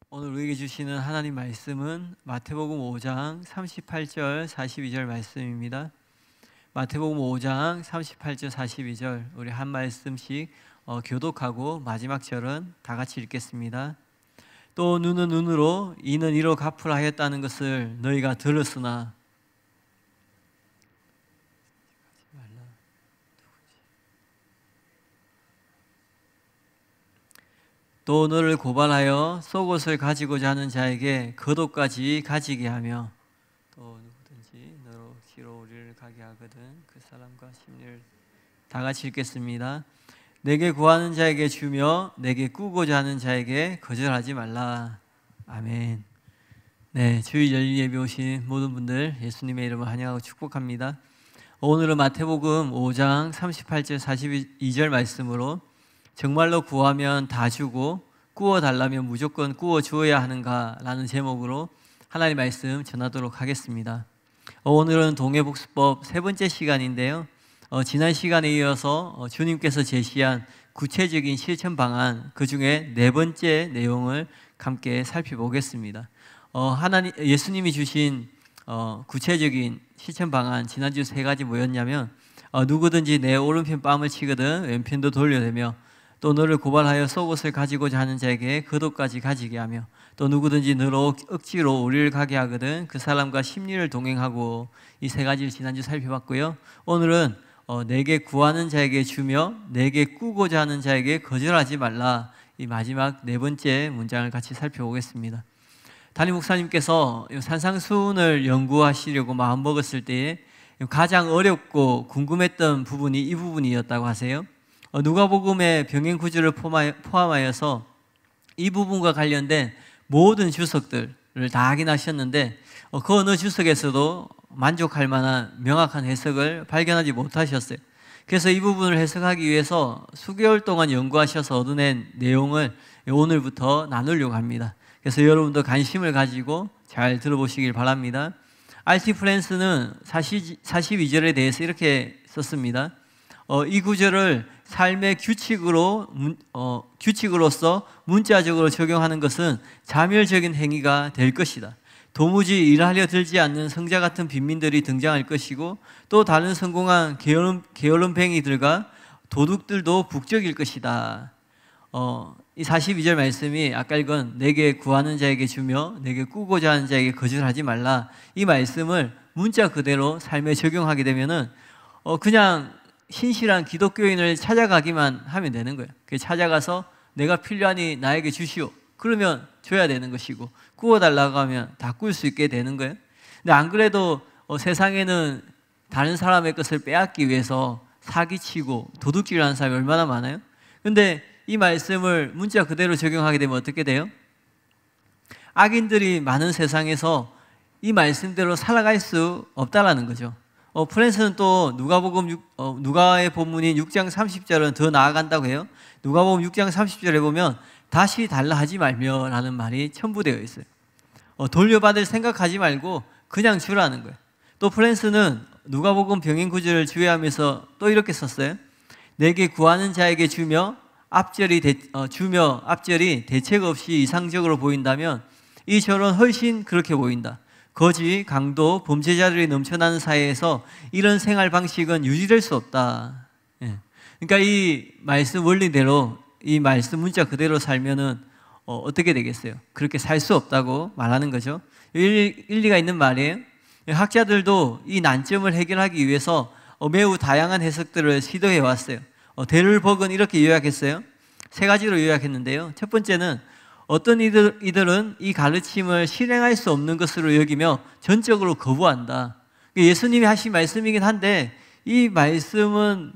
오늘 우리에게 주시는 하나님 말씀은 마태복음 5장 38절 42절 말씀입니다. 마태복음 5장 38절 42절 우리 한 말씀씩 교독하고 마지막 절은 다 같이 읽겠습니다. 또 눈은 눈으로 이는 이로 갚으라 하였다는 것을 너희가 들었으나 또 너를 고발하여 속옷을 가지고자 하는 자에게 겉옷까지 가지게 하며 또 누구든지 너로 지로 우리를 가게 하거든 그 사람과 심리를 다 같이 읽겠습니다. 내게 구하는 자에게 주며 내게 꾸고자 하는 자에게 거절하지 말라. 아멘. 네, 주일 열린 예배 오신 모든 분들 예수님의 이름을 환영하고 축복합니다. 오늘은 마태복음 5장 38절 42절 말씀으로 정말로 구하면 다 주고 꾸어달라면 무조건 꾸어주어야 하는가라는 제목으로 하나님의 말씀 전하도록 하겠습니다. 오늘은 동해복수법 세 번째 시간인데요. 지난 시간에 이어서 주님께서 제시한 구체적인 실천 방안 그 중에 네 번째 내용을 함께 살펴보겠습니다. 예수님이 주신 구체적인 실천 방안 지난주 세 가지 뭐였냐면 누구든지 내 오른편 뺨을 치거든 왼편도 돌려대며 또 너를 고발하여 속옷을 가지고자 하는 자에게 겉옷까지 가지게 하며 또 누구든지 너로 억지로 우리를 가게 하거든 그 사람과 심리를 동행하고 이 세 가지를 지난주 살펴봤고요. 오늘은 내게 구하는 자에게 주며 내게 꾸고자 하는 자에게 거절하지 말라 이 마지막 네 번째 문장을 같이 살펴보겠습니다. 담임 목사님께서 산상수훈을 연구하시려고 마음먹었을 때에 가장 어렵고 궁금했던 부분이 이 부분이었다고 하세요. 누가복음의 병행구절을 포함하여서 이 부분과 관련된 모든 주석들을 다 확인하셨는데 그 어느 주석에서도 만족할 만한 명확한 해석을 발견하지 못하셨어요. 그래서 이 부분을 해석하기 위해서 수개월 동안 연구하셔서 얻어낸 내용을 오늘부터 나누려고 합니다. 그래서 여러분도 관심을 가지고 잘 들어보시길 바랍니다. R.T. 프랜스는 42절에 대해서 이렇게 썼습니다. 이 구절을 삶의 규칙으로서 문자적으로 적용하는 것은 자멸적인 행위가 될 것이다. 도무지 일하려 들지 않는 성자 같은 빈민들이 등장할 것이고 또 다른 성공한 게으름뱅이들과 도둑들도 북적일 것이다. 이 42절 말씀이 아까 읽은 내게 구하는 자에게 주며 내게 꾸고자 하는 자에게 거절하지 말라 이 말씀을 문자 그대로 삶에 적용하게 되면은 그냥 신실한 기독교인을 찾아가기만 하면 되는 거예요. 찾아가서 내가 필요하니 나에게 주시오. 그러면 줘야 되는 것이고 꾸어달라고 하면 다 꾸을 수 있게 되는 거예요. 근데 안 그래도 세상에는 다른 사람의 것을 빼앗기 위해서 사기치고 도둑질하는 사람이 얼마나 많아요. 근데 이 말씀을 문자 그대로 적용하게 되면 어떻게 돼요? 악인들이 많은 세상에서 이 말씀대로 살아갈 수 없다라는 거죠. 프랜스는 또 누가의 본문인 6장 30절은 더 나아간다고 해요. 누가복음 6장 30절에 보면 다시 달라 하지 말며 라는 말이 첨부되어 있어요. 돌려받을 생각하지 말고 그냥 주라는 거예요. 또 프랜스는 누가복음 병행구절을 주의하면서 또 이렇게 썼어요. 내게 구하는 자에게 주며 앞절이 대책 없이 이상적으로 보인다면 이 절은 훨씬 그렇게 보인다. 거지, 강도, 범죄자들이 넘쳐나는 사회에서 이런 생활 방식은 유지될 수 없다. 그러니까 이 말씀 원리대로 이 말씀 문자 그대로 살면은 어떻게 되겠어요? 그렇게 살 수 없다고 말하는 거죠. 일리가 있는 말이에요. 학자들도 이 난점을 해결하기 위해서 매우 다양한 해석들을 시도해 왔어요. 데를벅은 이렇게 요약했어요. 세 가지로 요약했는데요. 첫 번째는 어떤 이들은 이 가르침을 실행할 수 없는 것으로 여기며 전적으로 거부한다. 예수님이 하신 말씀이긴 한데 이 말씀은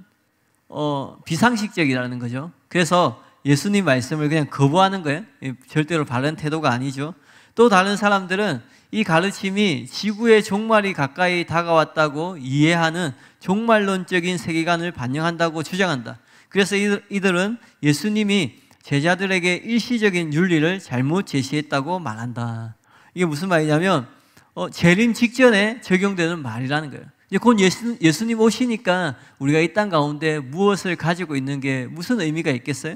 비상식적이라는 거죠. 그래서 예수님 말씀을 그냥 거부하는 거예요. 절대로 바른 태도가 아니죠. 또 다른 사람들은 이 가르침이 지구의 종말이 가까이 다가왔다고 이해하는 종말론적인 세계관을 반영한다고 주장한다. 그래서 이들은 예수님이 제자들에게 일시적인 윤리를 잘못 제시했다고 말한다. 이게 무슨 말이냐면 재림 직전에 적용되는 말이라는 거예요. 곧 예수님 오시니까 우리가 이 땅 가운데 무엇을 가지고 있는 게 무슨 의미가 있겠어요?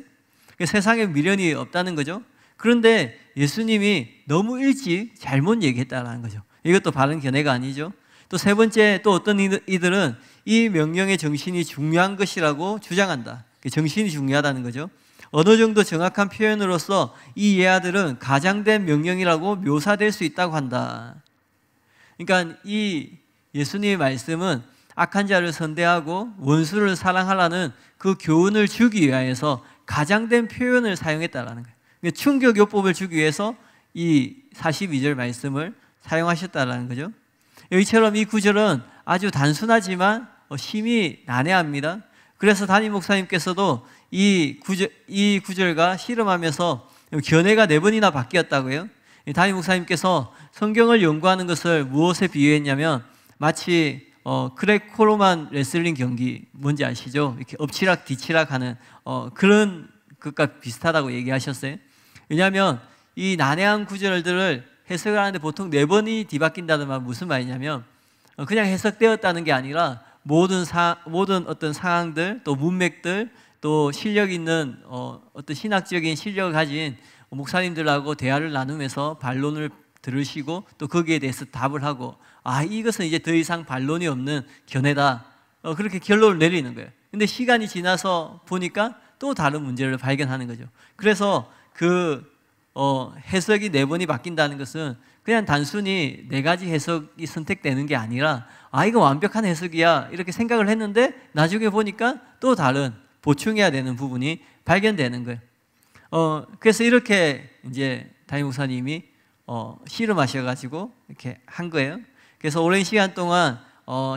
세상에 미련이 없다는 거죠. 그런데 예수님이 너무 일찍 잘못 얘기했다는 거죠. 이것도 바른 견해가 아니죠. 또 세 번째, 또 어떤 이들은 이 명령의 정신이 중요한 것이라고 주장한다. 정신이 중요하다는 거죠. 어느 정도 정확한 표현으로서 이 예화들은 가장된 명령이라고 묘사될 수 있다고 한다. 그러니까 이 예수님의 말씀은 악한 자를 선대하고 원수를 사랑하라는 그 교훈을 주기 위하여서 가장된 표현을 사용했다라는 거예요. 그러니까 충격요법을 주기 위해서 이 42절 말씀을 사용하셨다라는 거죠. 여기처럼 이 구절은 아주 단순하지만 심히 난해합니다. 그래서 담임 목사님께서도 이 구절과 씨름하면서 견해가 4번이나 바뀌었다고요. 담임 목사님께서 성경을 연구하는 것을 무엇에 비유했냐면 마치 그레코로만 레슬링 경기 뭔지 아시죠? 이렇게 엎치락 뒤치락 하는 그런 것과 비슷하다고 얘기하셨어요. 왜냐하면 이 난해한 구절들을 해석을 하는데 보통 4번이 뒤바뀐다는 말은 무슨 말이냐면 그냥 해석되었다는 게 아니라 모든 어떤 상황들, 또 문맥들, 또 실력 있는 어떤 신학적인 실력을 가진 목사님들하고 대화를 나누면서 반론을 들으시고 또 거기에 대해서 답을 하고 이것은 이제 더 이상 반론이 없는 견해다. 그렇게 결론을 내리는 거예요. 근데 시간이 지나서 보니까 또 다른 문제를 발견하는 거죠. 그래서 해석이 4번이 바뀐다는 것은 그냥 단순히 4가지 해석이 선택되는 게 아니라 이거 완벽한 해석이야 이렇게 생각을 했는데 나중에 보니까 또 다른 보충해야 되는 부분이 발견되는 거예요. 그래서 이렇게 이제 담임 목사님이 씨름하셔가지고 이렇게 한 거예요. 그래서 오랜 시간 동안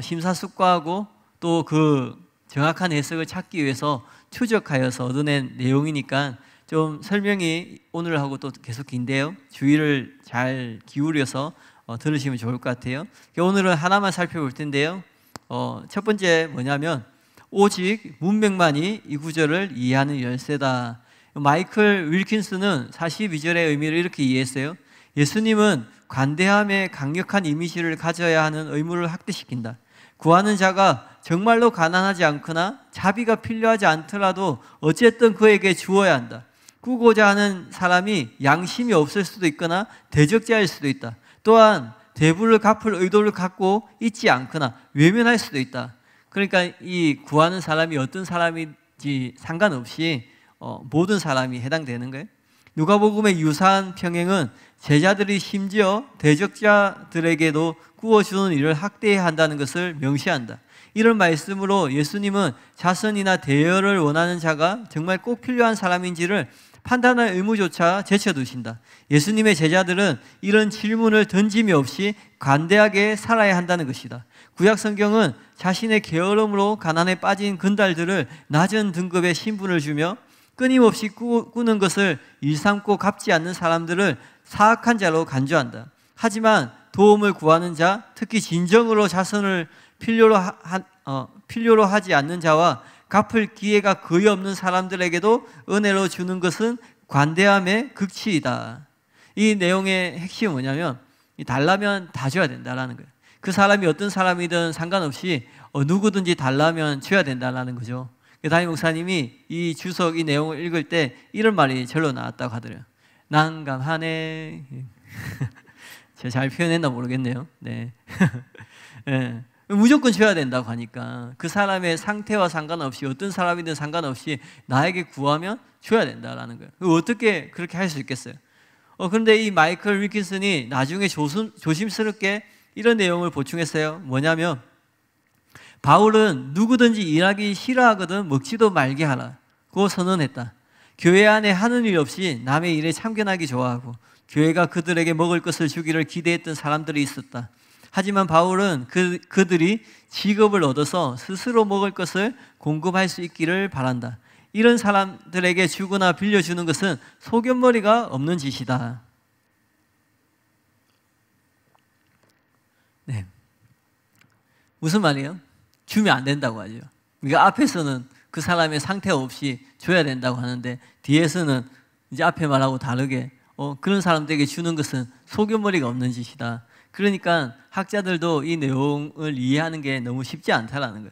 심사숙고하고 또 그 정확한 해석을 찾기 위해서 추적하여서 얻어낸 내용이니까 좀 설명이 오늘하고 또 계속 긴데요. 주의를 잘 기울여서 들으시면 좋을 것 같아요. 오늘은 하나만 살펴볼 텐데요. 첫 번째 뭐냐면 오직 문맥만이 이 구절을 이해하는 열쇠다. 마이클 윌킨스는 42절의 의미를 이렇게 이해했어요. 예수님은 관대함의 강력한 이미지를 가져야 하는 의무를 확대시킨다. 구하는 자가 정말로 가난하지 않거나 자비가 필요하지 않더라도 어쨌든 그에게 주어야 한다. 꾸고자 하는 사람이 양심이 없을 수도 있거나 대적자일 수도 있다. 또한 대부를 갚을 의도를 갖고 있지 않거나 외면할 수도 있다. 그러니까 이 구하는 사람이 어떤 사람인지 상관없이 모든 사람이 해당되는 거예요. 누가복음의 유사한 평행은 제자들이 심지어 대적자들에게도 구워주는 일을 확대해야 한다는 것을 명시한다. 이런 말씀으로 예수님은 자선이나 대여를 원하는 자가 정말 꼭 필요한 사람인지를 판단할 의무조차 제쳐두신다. 예수님의 제자들은 이런 질문을 던짐이 없이 관대하게 살아야 한다는 것이다. 구약 성경은 자신의 게으름으로 가난에 빠진 건달들을 낮은 등급의 신분을 주며 끊임없이 꾸는 것을 일삼고 갚지 않는 사람들을 사악한 자로 간주한다. 하지만 도움을 구하는 자, 특히 진정으로 자선을 필요로 하지 않는 자와 갚을 기회가 거의 없는 사람들에게도 은혜로 주는 것은 관대함의 극치이다. 이 내용의 핵심은 뭐냐면 달라면 다 줘야 된다는 거예요. 그 사람이 어떤 사람이든 상관없이 누구든지 달라면 줘야 된다는 거죠. 담임 목사님이 이 주석 이 내용을 읽을 때 이런 말이 절로 나왔다고 하더래요. 난감하네. 제가 잘 표현했나 모르겠네요. 네. 네. 무조건 줘야 된다고 하니까 그 사람의 상태와 상관없이 어떤 사람이든 상관없이 나에게 구하면 줘야 된다라는 거예요. 어떻게 그렇게 할 수 있겠어요? 그런데 이 마이클 윌킨슨이 나중에 조심스럽게 이런 내용을 보충했어요. 뭐냐면 바울은 누구든지 일하기 싫어하거든 먹지도 말게 하라고 선언했다. 교회 안에 하는 일 없이 남의 일에 참견하기 좋아하고 교회가 그들에게 먹을 것을 주기를 기대했던 사람들이 있었다. 하지만 바울은 그들이 직업을 얻어서 스스로 먹을 것을 공급할 수 있기를 바란다. 이런 사람들에게 주거나 빌려주는 것은 소견머리가 없는 짓이다. 네. 무슨 말이에요? 주면 안 된다고 하죠. 그러니까 앞에서는 그 사람의 상태 없이 줘야 된다고 하는데 뒤에서는 이제 앞에 말하고 다르게 그런 사람들에게 주는 것은 소견머리가 없는 짓이다. 그러니까 학자들도 이 내용을 이해하는 게 너무 쉽지 않다라는 거예요.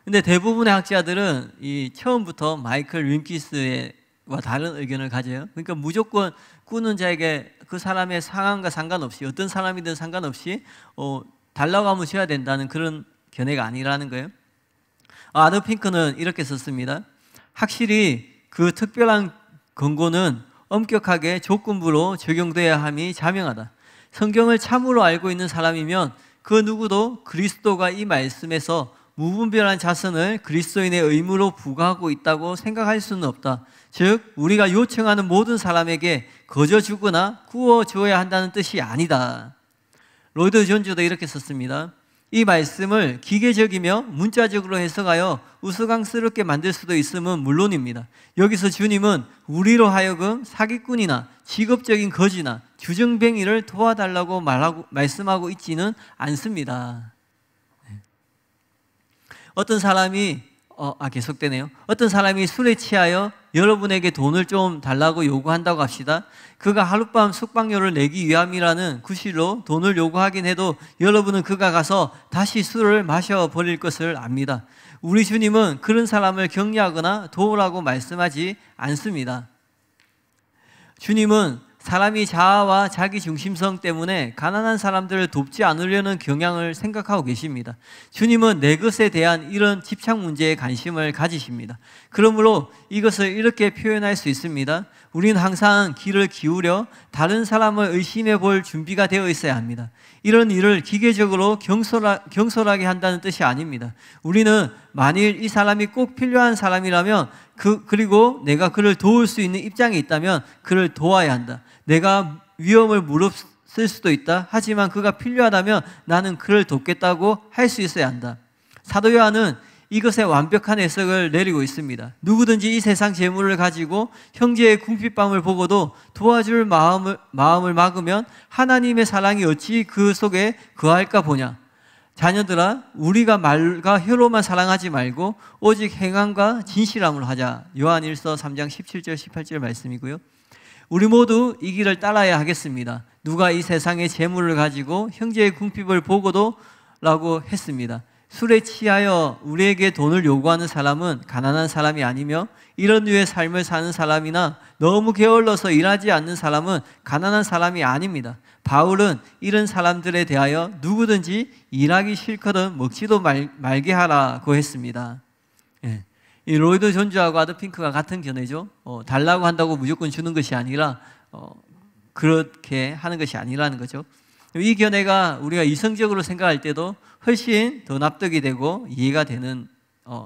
근데 대부분의 학자들은 이 처음부터 마이클 윌킨스의 와 다른 의견을 가져요. 그러니까 무조건 꾸는 자에게 그 사람의 상황과 상관없이 어떤 사람이든 상관없이 달라고 하면 줘야 된다는 그런 견해가 아니라는 거예요. 아더 핑크는 이렇게 썼습니다. 확실히 그 특별한 권고는 엄격하게 조건부로 적용돼야 함이 자명하다. 성경을 참으로 알고 있는 사람이면 그 누구도 그리스도가 이 말씀에서 무분별한 자선을 그리스도인의 의무로 부과하고 있다고 생각할 수는 없다. 즉 우리가 요청하는 모든 사람에게 거저 주거나 구워 주어야 한다는 뜻이 아니다. 로이드 존즈도 이렇게 썼습니다. 이 말씀을 기계적이며 문자적으로 해석하여 우스꽝스럽게 만들 수도 있음은 물론입니다. 여기서 주님은 우리로 하여금 사기꾼이나 직업적인 거지나 주정뱅이를 도와달라고 말씀하고 있지는 않습니다. 어떤 사람이 계속되네요. 어떤 사람이 술에 취하여 여러분에게 돈을 좀 달라고 요구한다고 합시다. 그가 하룻밤 숙박료를 내기 위함이라는 구실로 돈을 요구하긴 해도 여러분은 그가 가서 다시 술을 마셔버릴 것을 압니다. 우리 주님은 그런 사람을 격려하거나 도우라고 말씀하지 않습니다. 주님은 사람이 자아와 자기 중심성 때문에 가난한 사람들을 돕지 않으려는 경향을 생각하고 계십니다. 주님은 내 것에 대한 이런 집착 문제에 관심을 가지십니다. 그러므로 이것을 이렇게 표현할 수 있습니다. 우리는 항상 귀를 기울여 다른 사람을 의심해 볼 준비가 되어 있어야 합니다. 이런 일을 기계적으로 경솔하게 한다는 뜻이 아닙니다. 우리는 만일 이 사람이 꼭 필요한 사람이라면 그리고 내가 그를 도울 수 있는 입장에 있다면 그를 도와야 한다. 내가 위험을 무릅쓸 수도 있다. 하지만 그가 필요하다면 나는 그를 돕겠다고 할 수 있어야 한다. 사도 요한은 이것에 완벽한 해석을 내리고 있습니다. 누구든지 이 세상 재물을 가지고 형제의 궁핍함을 보고도 도와줄 마음을 막으면 하나님의 사랑이 어찌 그 속에 거할까 보냐. 자녀들아, 우리가 말과 혀로만 사랑하지 말고 오직 행함과 진실함으로 하자. 요한일서 3장 17절 18절 말씀이고요. 우리 모두 이 길을 따라야 하겠습니다. 누가 이 세상의 재물을 가지고 형제의 궁핍을 보고도 라고 했습니다. 술에 취하여 우리에게 돈을 요구하는 사람은 가난한 사람이 아니며 이런 류의 삶을 사는 사람이나 너무 게을러서 일하지 않는 사람은 가난한 사람이 아닙니다. 바울은 이런 사람들에 대하여 누구든지 일하기 싫거든 먹지도 말게 하라고 했습니다. 이 로이드 존즈하고 아더 핑크가 같은 견해죠. 달라고 한다고 무조건 주는 것이 아니라 그렇게 하는 것이 아니라는 거죠. 이 견해가 우리가 이성적으로 생각할 때도 훨씬 더 납득이 되고 이해가 되는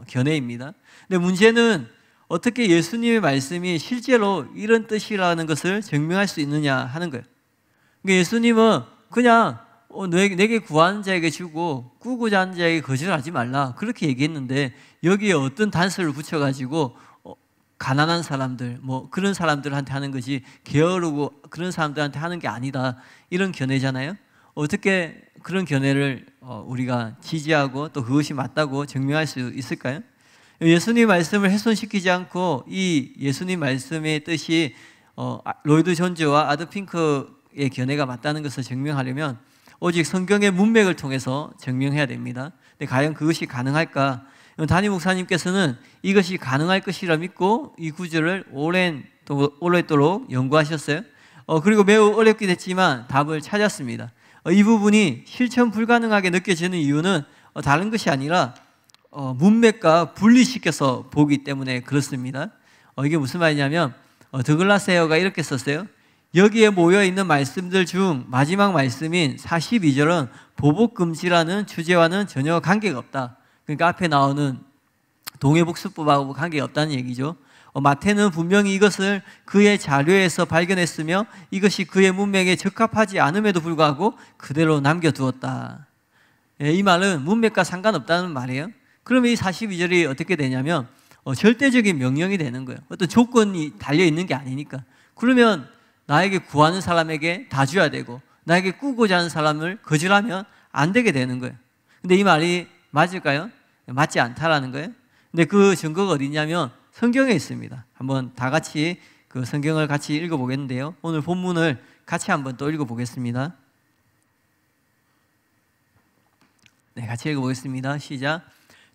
견해입니다. 근데 문제는 어떻게 예수님의 말씀이 실제로 이런 뜻이라는 것을 증명할 수 있느냐 하는 거예요. 그러니까 예수님은 그냥 내게 구하는 자에게 주고 꾸고자 하는 자에게 거절하지 말라 그렇게 얘기했는데 여기에 어떤 단서를 붙여가지고 가난한 사람들 그런 사람들한테 하는 것이 게으르고 그런 사람들한테 하는 게 아니다 이런 견해잖아요. 어떻게 그런 견해를 우리가 지지하고 또 그것이 맞다고 증명할 수 있을까요? 예수님 말씀을 훼손시키지 않고 이 예수님 말씀의 뜻이 로이드 존즈와 아더 핑크의 견해가 맞다는 것을 증명하려면 오직 성경의 문맥을 통해서 증명해야 됩니다. 근데 과연 그것이 가능할까? 담임 목사님께서는 이것이 가능할 것이라 믿고 이 구절을 오랫도록 연구하셨어요. 그리고 매우 어렵긴 했지만 답을 찾았습니다. 이 부분이 실천 불가능하게 느껴지는 이유는 다른 것이 아니라 문맥과 분리시켜서 보기 때문에 그렇습니다. 이게 무슨 말이냐면 더글라스 헤어가 이렇게 썼어요. 여기에 모여있는 말씀들 중 마지막 말씀인 42절은 보복금지라는 주제와는 전혀 관계가 없다. 그러니까 앞에 나오는 동해복수법하고 관계가 없다는 얘기죠. 마태는 분명히 이것을 그의 자료에서 발견했으며 이것이 그의 문맥에 적합하지 않음에도 불구하고 그대로 남겨두었다. 이 말은 문맥과 상관없다는 말이에요. 그러면 이 42절이 어떻게 되냐면 절대적인 명령이 되는 거예요. 어떤 조건이 달려있는 게 아니니까. 그러면 나에게 구하는 사람에게 다 줘야 되고 나에게 꾸고자 하는 사람을 거절하면 안 되게 되는 거예요. 근데 이 말이 맞을까요? 맞지 않다라는 거예요. 근데 그 증거가 어디 있냐면 성경에 있습니다. 한번 다 같이 그 성경을 같이 읽어보겠는데요. 오늘 본문을 같이 한번 또 읽어보겠습니다. 네, 같이 읽어보겠습니다. 시작.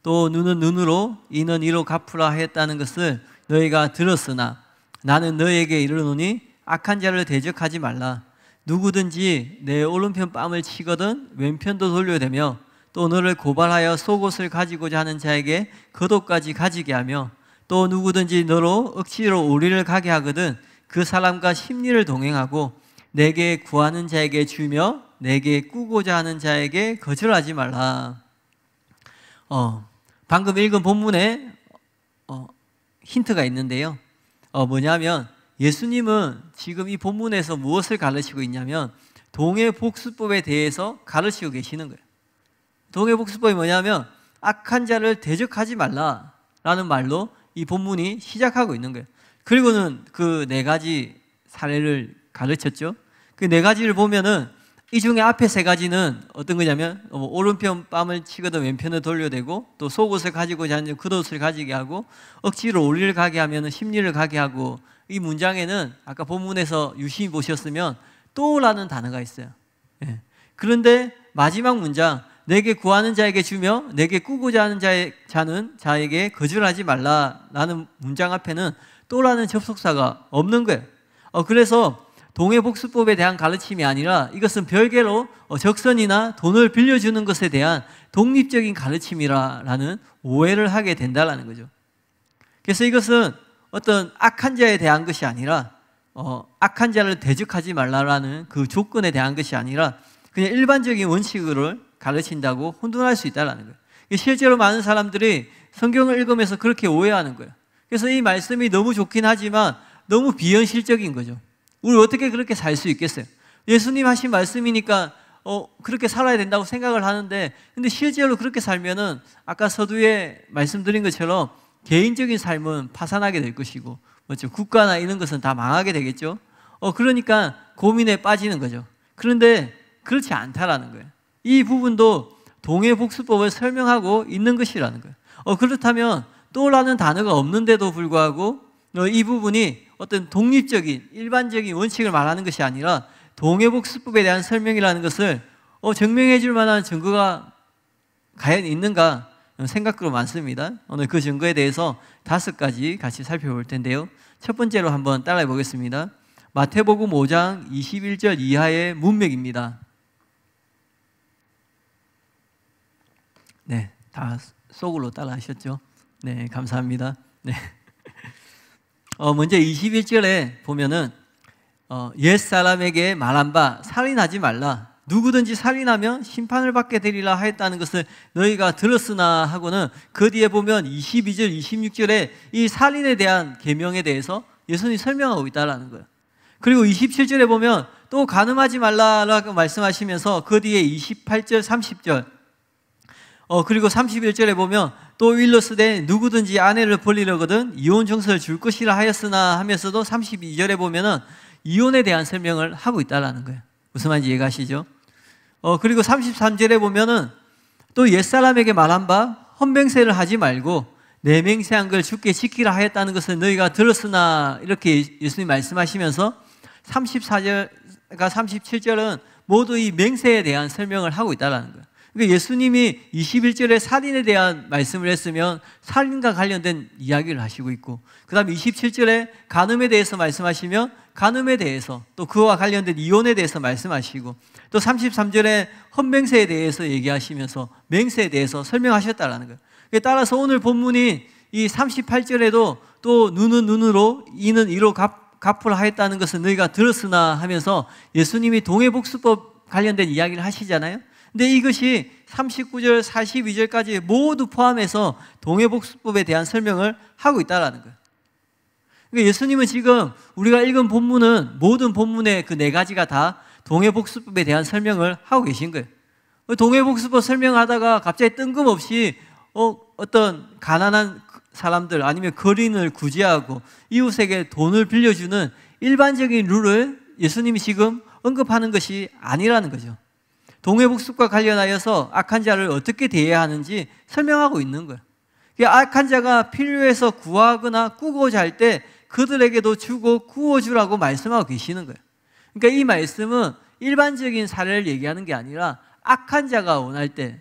또 눈은 눈으로 이는 이로 갚으라 하였다는 것을 너희가 들었으나 나는 너에게 이르노니 악한 자를 대적하지 말라. 누구든지 내 오른편 뺨을 치거든 왼편도 돌려대며 또 너를 고발하여 속옷을 가지고자 하는 자에게 겉옷까지 가지게 하며 또 누구든지 너로 억지로 우리를 가게 하거든 그 사람과 심리를 동행하고 내게 구하는 자에게 주며 내게 꾸고자 하는 자에게 거절하지 말라. 방금 읽은 본문에 힌트가 있는데요. 뭐냐면 예수님은 지금 이 본문에서 무엇을 가르치고 있냐면 동해복수법에 대해서 가르치고 계시는 거예요. 동해복수법이 뭐냐면 악한 자를 대적하지 말라라는 말로 이 본문이 시작하고 있는 거예요. 그리고는 그 네 가지 사례를 가르쳤죠. 그 네 가지를 보면은 이 중에 앞에 세 가지는 어떤 거냐면 오른편 뺨을 치거든 왼편을 돌려대고 또 속옷을 가지고자 하는 겉옷을 가지게 하고 억지로 우리를 가게 하면 심리를 가게 하고, 이 문장에는 아까 본문에서 유심히 보셨으면 또라는 단어가 있어요. 그런데 마지막 문장 내게 구하는 자에게 주며 내게 꾸고자 하는 자에게 거절하지 말라라는 문장 앞에는 또라는 접속사가 없는 거예요. 그래서 동해복수법에 대한 가르침이 아니라 이것은 별개로 적선이나 돈을 빌려주는 것에 대한 독립적인 가르침이라는 오해를 하게 된다는 거죠. 그래서 이것은 어떤 악한 자에 대한 것이 아니라 악한 자를 대적하지 말라라는 그 조건에 대한 것이 아니라 그냥 일반적인 원칙을 가르친다고 혼돈할 수 있다는 거예요. 실제로 많은 사람들이 성경을 읽으면서 그렇게 오해하는 거예요. 그래서 이 말씀이 너무 좋긴 하지만 너무 비현실적인 거죠. 우리 어떻게 그렇게 살 수 있겠어요? 예수님 하신 말씀이니까 그렇게 살아야 된다고 생각을 하는데, 근데 실제로 그렇게 살면은 아까 서두에 말씀드린 것처럼 개인적인 삶은 파산하게 될 것이고, 뭐죠? 국가나 이런 것은 다 망하게 되겠죠. 그러니까 고민에 빠지는 거죠. 그런데 그렇지 않다라는 거예요. 이 부분도 동해복수법을 설명하고 있는 것이라는 거예요. 그렇다면 또라는 단어가 없는데도 불구하고 이 부분이 어떤 독립적인 일반적인 원칙을 말하는 것이 아니라 동해복수법에 대한 설명이라는 것을 증명해 줄 만한 증거가 과연 있는가 생각으로 많습니다. 오늘 그 증거에 대해서 5가지 같이 살펴볼 텐데요. 첫 번째로 한번 따라해 보겠습니다. 마태복음 5장 21절 이하의 문맥입니다. 네, 다 속으로 따라 하셨죠? 네, 감사합니다. 네. 먼저 21절에 보면은 옛사람에게 말한 바 살인하지 말라. 누구든지 살인하면 심판을 받게 되리라 하였다는 것을 너희가 들었으나 하고는 그 뒤에 보면 22절, 26절에 이 살인에 대한 계명에 대해서 예수님이 설명하고 있다는 거예요. 그리고 27절에 보면 또 간음하지 말라라고 말씀하시면서 그 뒤에 28절, 30절 그리고 31절에 보면 또 일러스되 누구든지 아내를 벌리려거든 이혼 정서를 줄 것이라 하였으나 하면서도 32절에 보면은 이혼에 대한 설명을 하고 있다는 거예요. 무슨 말인지 이해가시죠? 그리고 33절에 보면은 또 옛사람에게 말한 바 헌맹세를 하지 말고 내 맹세한 걸 주께 지키라 하였다는 것을 너희가 들었으나 이렇게 예수님 말씀하시면서 34절과 37절은 모두 이 맹세에 대한 설명을 하고 있다는 거예요. 그러니까 예수님이 21절에 살인에 대한 말씀을 했으면 살인과 관련된 이야기를 하시고 있고, 그 다음에 27절에 간음에 대해서 말씀하시면 간음에 대해서 또 그와 관련된 이혼에 대해서 말씀하시고, 또 33절에 헌맹세에 대해서 얘기하시면서 맹세에 대해서 설명하셨다는 거예요. 따라서 오늘 본문이 이 38절에도 또 눈은 눈으로 이는 이로 갚으라 하였다는 것을 너희가 들었으나 하면서 예수님이 동해복수법 관련된 이야기를 하시잖아요. 근데 이것이 39절, 42절까지 모두 포함해서 동해복수법에 대한 설명을 하고 있다는 거예요. 그러니까 예수님은 지금 우리가 읽은 본문은 모든 본문의 그 4가지가 다 동해복수법에 대한 설명을 하고 계신 거예요. 동해복수법 설명하다가 갑자기 뜬금없이 어떤 가난한 사람들 아니면 거린을 구제하고 이웃에게 돈을 빌려주는 일반적인 룰을 예수님이 지금 언급하는 것이 아니라는 거죠. 동해복수과 관련하여서 악한 자를 어떻게 대해야 하는지 설명하고 있는 거예요. 악한 자가 필요해서 구하거나 꾸고자 할 때 그들에게도 주고 구워주라고 말씀하고 계시는 거예요. 그러니까 이 말씀은 일반적인 사례를 얘기하는 게 아니라 악한 자가 원할 때,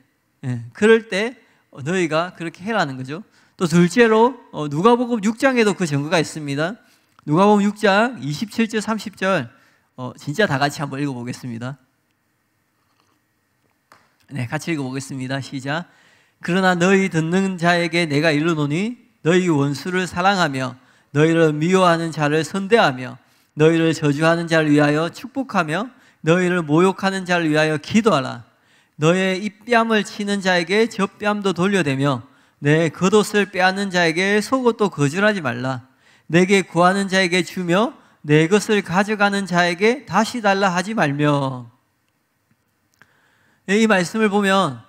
그럴 때 너희가 그렇게 해라는 거죠. 또 둘째로 누가복음 6장에도 그 증거가 있습니다. 누가복음 6장 27절 30절 진짜 다 같이 한번 읽어보겠습니다. 네, 같이 읽어보겠습니다. 시작. 그러나 너희 듣는 자에게 내가 이르노니 너희 원수를 사랑하며 너희를 미워하는 자를 선대하며 너희를 저주하는 자를 위하여 축복하며 너희를 모욕하는 자를 위하여 기도하라. 너의 입뺨을 치는 자에게 젖뺨도 돌려대며 내 겉옷을 빼앗는 자에게 속옷도 거절하지 말라. 내게 구하는 자에게 주며 내 것을 가져가는 자에게 다시 달라 하지 말며. 이 말씀을 보면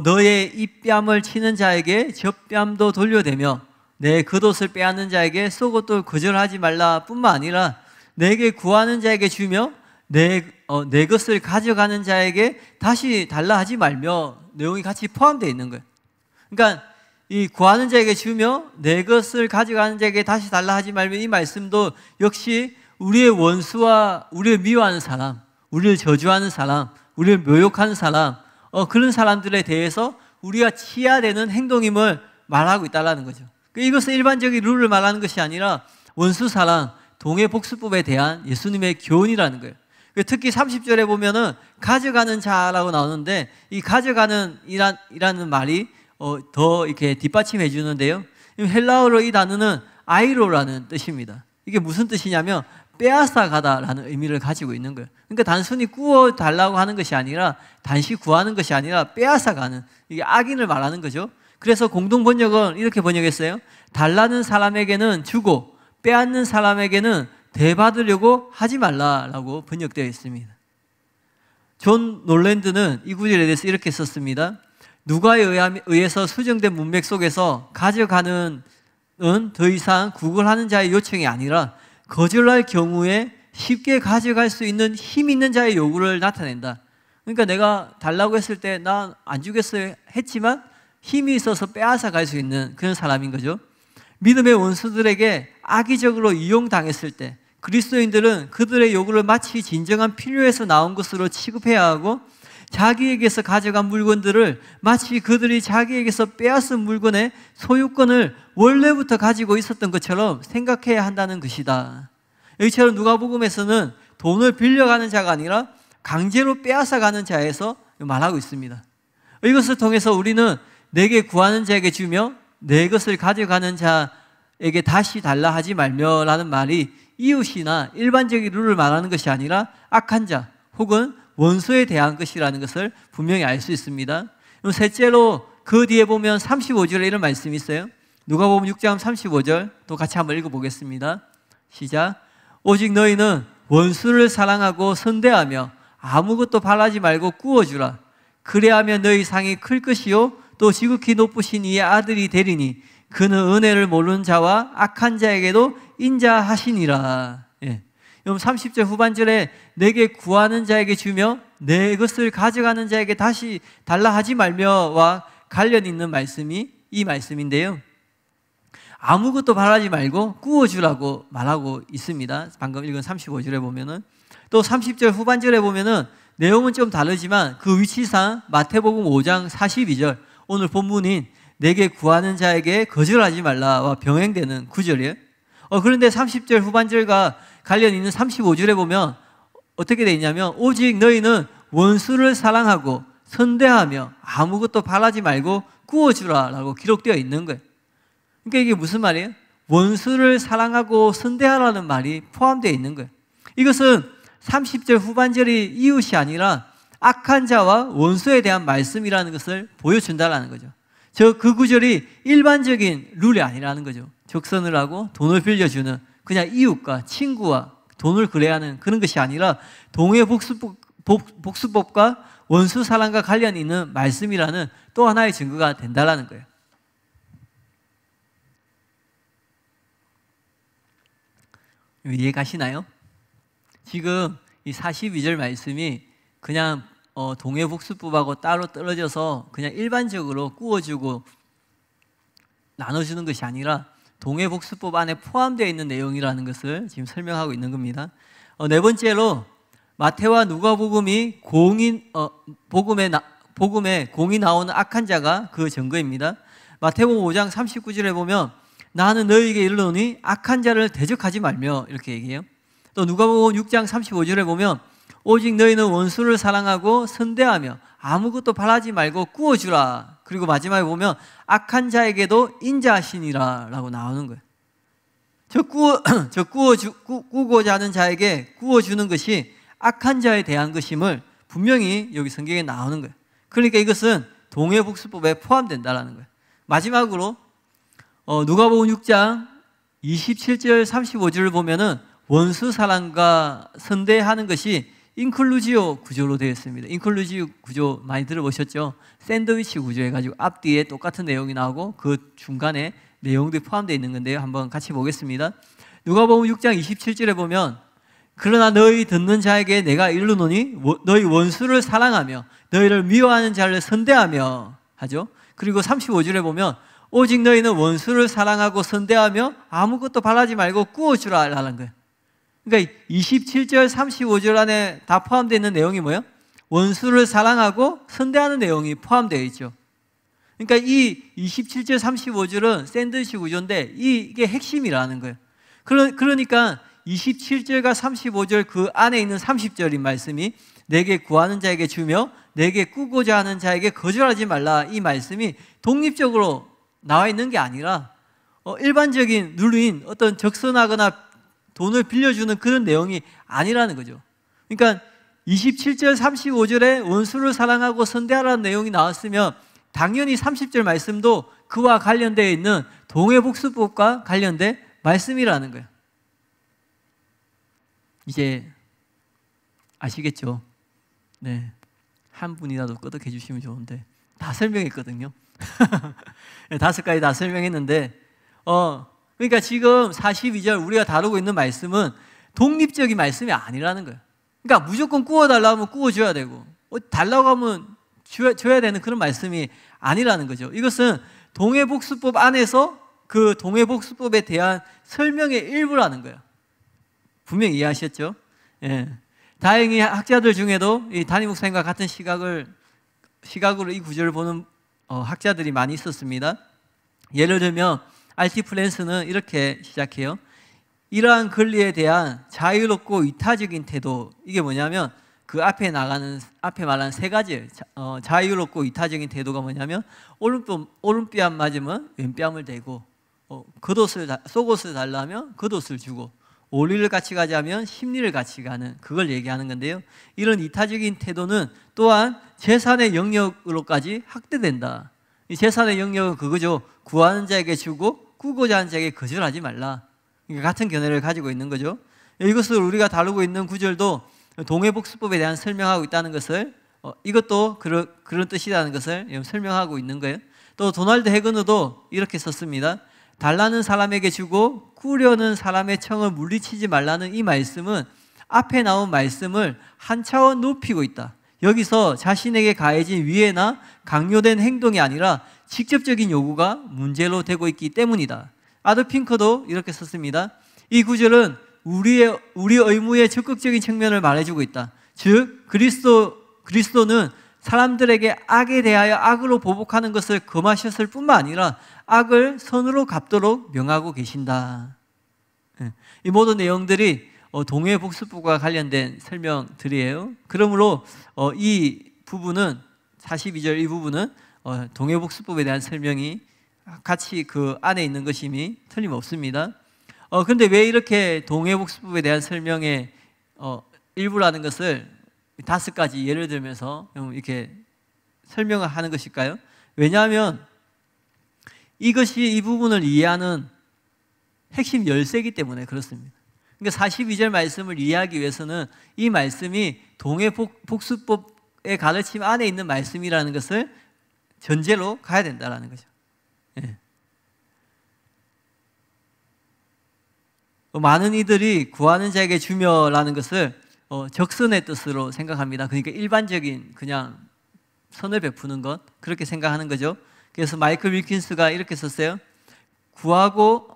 너의 입뺨을 치는 자에게 젖뺨도 돌려대며 내 겉옷을 빼앗는 자에게 속옷도 거절하지 말라 뿐만 아니라 내게 구하는 자에게 주며 내 것을 가져가는 자에게 다시 달라 하지 말며 내용이 같이 포함되어 있는 거예요. 그러니까 이 구하는 자에게 주며 내 것을 가져가는 자에게 다시 달라 하지 말며 이 말씀도 역시 우리의 원수와 우리를 미워하는 사람, 우리를 저주하는 사람, 우리를 모욕하는 사람 그런 사람들에 대해서 우리가 취해야 되는 행동임을 말하고 있다는 거죠. 이것은 일반적인 룰을 말하는 것이 아니라 원수 사랑, 동해복수법에 대한 예수님의 교훈이라는 거예요. 특히 30절에 보면은 가져가는 자라고 나오는데 이 가져가는 이라는 말이 더 이렇게 뒷받침해 주는데요. 헬라어로 이 단어는 아이로라는 뜻입니다. 이게 무슨 뜻이냐면 빼앗아 가다라는 의미를 가지고 있는 거예요. 그러니까 단순히 구워 달라고 하는 것이 아니라 단시 구하는 것이 아니라 빼앗아 가는 이게 악인을 말하는 거죠. 그래서 공동 번역은 이렇게 번역했어요. 달라는 사람에게는 주고 빼앗는 사람에게는 대받으려고 하지 말라라고 번역되어 있습니다. 존 놀랜드는 이 구절에 대해서 이렇게 썼습니다. 누가에 의해서 수정된 문맥 속에서 가져가는 더 이상 구걸하는 자의 요청이 아니라 거절할 경우에 쉽게 가져갈 수 있는 힘 있는 자의 요구를 나타낸다. 그러니까 내가 달라고 했을 때 난 안 주겠어요 했지만 힘이 있어서 빼앗아 갈 수 있는 그런 사람인 거죠. 믿음의 원수들에게 악의적으로 이용당했을 때 그리스도인들은 그들의 요구를 마치 진정한 필요에서 나온 것으로 취급해야 하고 자기에게서 가져간 물건들을 마치 그들이 자기에게서 빼앗은 물건의 소유권을 원래부터 가지고 있었던 것처럼 생각해야 한다는 것이다. 여기처럼 누가복음에서는 돈을 빌려가는 자가 아니라 강제로 빼앗아가는 자에서 말하고 있습니다. 이것을 통해서 우리는 내게 구하는 자에게 주며 내 것을 가져가는 자에게 다시 달라 하지 말며 라는 말이 이웃이나 일반적인 룰을 말하는 것이 아니라 악한 자 혹은 원수에 대한 것이라는 것을 분명히 알 수 있습니다. 셋째로 그 뒤에 보면 35절에 이런 말씀이 있어요. 누가복음 6장 35절 또 같이 한번 읽어보겠습니다. 시작. 오직 너희는 원수를 사랑하고 선대하며 아무것도 바라지 말고 구워주라. 그래야면 너희 상이 클 것이요 또 지극히 높으신 이의 아들이 되리니 그는 은혜를 모르는 자와 악한 자에게도 인자하시니라. 예. 그럼 30절 후반절에 내게 구하는 자에게 주며 내 것을 가져가는 자에게 다시 달라 하지 말며와 관련 있는 말씀이 이 말씀인데요. 아무것도 바라지 말고 구워주라고 말하고 있습니다. 방금 읽은 35절에 보면은 또 30절 후반절에 보면은 내용은 좀 다르지만 그 위치상 마태복음 5장 42절 오늘 본문인 내게 구하는 자에게 거절하지 말라와 병행되는 구절이에요. 그런데 30절 후반절과 관련 있는 35절에 보면 어떻게 되어 있냐면 오직 너희는 원수를 사랑하고 선대하며 아무것도 바라지 말고 구워주라라고 기록되어 있는 거예요. 그러니까 이게 무슨 말이에요? 원수를 사랑하고 선대하라는 말이 포함되어 있는 거예요. 이것은 30절 후반절이 이웃이 아니라 악한 자와 원수에 대한 말씀이라는 것을 보여준다는 거죠. 그 구절이 일반적인 룰이 아니라는 거죠. 적선을 하고 돈을 빌려주는 그냥 이웃과 친구와 돈을 그래야 하는 그런 것이 아니라 동해복수법과 원수 사랑과 관련이 있는 말씀이라는 또 하나의 증거가 된다는 거예요. 이해 가시나요? 지금 이 42절 말씀이 그냥 동해복수법하고 따로 떨어져서 그냥 일반적으로 구워주고 나눠주는 것이 아니라 동해복수법 안에 포함되어 있는 내용이라는 것을 지금 설명하고 있는 겁니다. 네 번째로 마태와 누가복음이 복음에 공이 나오는 악한 자가 그 증거입니다. 마태복음 5장 39절에 보면 나는 너희에게 이르노니 악한 자를 대적하지 말며 이렇게 얘기해요. 또 누가복음 6장 35절에 보면 오직 너희는 원수를 사랑하고 선대하며 아무것도 바라지 말고 구워주라. 그리고 마지막에 보면 악한 자에게도 인자하시니라 라고 나오는 거예요. 구우고자 하는 자에게 구워주는 것이 악한 자에 대한 것임을 분명히 여기 성경에 나오는 거예요. 그러니까 이것은 동해복수법에 포함된다라는 거예요. 마지막으로 누가복음 6장 27절 35절을 보면은 원수 사랑과 선대하는 것이 인클루지오 구조로 되어 있습니다. 인클루지오 구조 많이 들어보셨죠? 샌드위치 구조 해가지고 앞뒤에 똑같은 내용이 나오고 그 중간에 내용들이 포함되어 있는 건데요. 한번 같이 보겠습니다. 누가복음 6장 27절에 보면 그러나 너희 듣는 자에게 내가 이르노니 너희 원수를 사랑하며 너희를 미워하는 자를 선대하며 하죠. 그리고 35절에 보면 오직 너희는 원수를 사랑하고 선대하며 아무것도 바라지 말고 구워주라 라는 거예요. 그러니까 27절 35절 안에 다 포함되어 있는 내용이 뭐예요? 원수를 사랑하고 선대하는 내용이 포함되어 있죠. 그러니까 이 27절 35절은 샌드위치 구조인데 이게 핵심이라는 거예요. 그러니까 27절과 35절 그 안에 있는 30절인 말씀이 내게 구하는 자에게 주며 내게 꾸고자 하는 자에게 거절하지 말라, 이 말씀이 독립적으로 나와 있는 게 아니라 일반적인 룰인 어떤 적선하거나 돈을 빌려주는 그런 내용이 아니라는 거죠. 그러니까 27절 35절에 원수를 사랑하고 선대하라는 내용이 나왔으면 당연히 30절 말씀도 그와 관련되어 있는 동해복수법과 관련된 말씀이라는 거예요. 이제 아시겠죠? 네, 한 분이라도 끄덕해 주시면 좋은데 다 설명했거든요. 5가지 다 설명했는데 그러니까 지금 42절 우리가 다루고 있는 말씀은 독립적인 말씀이 아니라는 거예요. 그러니까 무조건 구워달라고 하면 구워줘야 되고 달라고 하면 줘야 되는 그런 말씀이 아니라는 거죠. 이것은 동해복수법 안에서 그 동해복수법에 대한 설명의 일부라는 거예요. 분명히 이해하셨죠? 예. 다행히 학자들 중에도 이 담임 목사님과 같은 시각으로 이 구절을 보는 학자들이 많이 있었습니다. 예를 들면 R.T. 프랜스는 이렇게 시작해요. 이러한 권리에 대한 자유롭고 이타적인 태도, 이게 뭐냐면 그 앞에 말하는 3가지 자유롭고 이타적인 태도가 뭐냐면 오른뺨 맞으면 왼뺨을 대고 속옷을 달라면 겉옷을 주고 오리를 같이 가자면 심리를 같이 가는, 그걸 얘기하는 건데요. 이런 이타적인 태도는 또한 재산의 영역으로까지 확대된다. 이 재산의 영역은 그거죠. 구하는 자에게 주고 꾸고자 하는 자에게 거절하지 말라. 그러니까 같은 견해를 가지고 있는 거죠. 이것을 우리가 다루고 있는 구절도 동해복수법에 대한 설명하고 있다는 것을 이것도 그런 뜻이라는 것을 설명하고 있는 거예요. 또 도널드 해거너도 이렇게 썼습니다. 달라는 사람에게 주고 꾸려는 사람의 청을 물리치지 말라는 이 말씀은 앞에 나온 말씀을 한 차원 높이고 있다. 여기서 자신에게 가해진 위해나 강요된 행동이 아니라 직접적인 요구가 문제로 되고 있기 때문이다. 아드 핑커도 이렇게 썼습니다. 이 구절은 우리 의무의 적극적인 측면을 말해주고 있다. 즉 그리스도는 사람들에게 악에 대하여 악으로 보복하는 것을 금하셨을 뿐만 아니라 악을 선으로 갚도록 명하고 계신다. 이 모든 내용들이 동해복수법과 관련된 설명들이에요. 그러므로 이 부분은 42절 이 부분은 동해복수법에 대한 설명이 같이 그 안에 있는 것임이 틀림없습니다. 그런데 왜 이렇게 동해복수법에 대한 설명의 일부라는 것을 5가지 예를 들면서 이렇게 설명을 하는 것일까요? 왜냐하면 이것이 이 부분을 이해하는 핵심 열쇠이기 때문에 그렇습니다. 그러니까 42절 말씀을 이해하기 위해서는 이 말씀이 동해복수법의 가르침 안에 있는 말씀이라는 것을 전제로 가야 된다는 거죠. 예. 많은 이들이 구하는 자에게 주며라는 것을 적선의 뜻으로 생각합니다. 그러니까 일반적인 그냥 선을 베푸는 것, 그렇게 생각하는 거죠. 그래서 마이클 윌킨스가 이렇게 썼어요. 구하고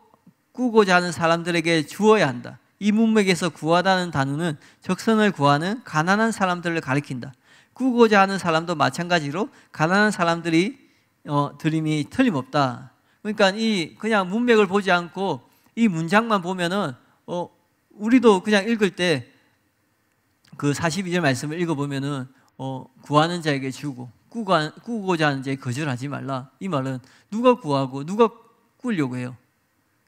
꾸고자 하는 사람들에게 주어야 한다. 이 문맥에서 구하다는 단어는 적선을 구하는 가난한 사람들을 가리킨다. 꾸고자 하는 사람도 마찬가지로 가난한 사람들이 드림이 틀림없다. 그러니까 이 그냥 문맥을 보지 않고 이 문장만 보면은 우리도 그냥 읽을 때 그 42절 말씀을 읽어보면은 구하는 자에게 주고 꾸고자 하는 자에게 거절하지 말라. 이 말은 누가 구하고 누가 꾸려고 해요?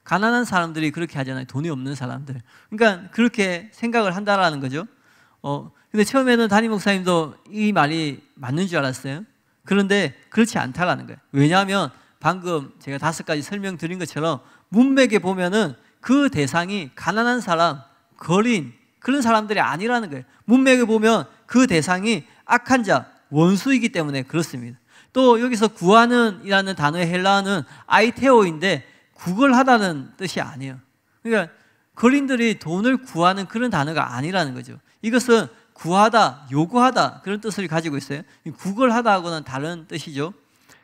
가난한 사람들이 그렇게 하잖아요. 돈이 없는 사람들. 그러니까 그렇게 생각을 한다라는 거죠. 근데 처음에는 담임 목사님도 이 말이 맞는 줄 알았어요. 그런데 그렇지 않다라는 거예요. 왜냐하면 방금 제가 5가지 설명드린 것처럼 문맥에 보면은 그 대상이 가난한 사람, 거린 그런 사람들이 아니라는 거예요. 문맥에 보면 그 대상이 악한 자, 원수이기 때문에 그렇습니다. 또 여기서 구하는 이라는 단어의 헬라어는 아이테오인데 구걸하다는 뜻이 아니에요. 그러니까 거린들이 돈을 구하는 그런 단어가 아니라는 거죠. 이것은 구하다, 요구하다 그런 뜻을 가지고 있어요. 구걸하다하고는 다른 뜻이죠.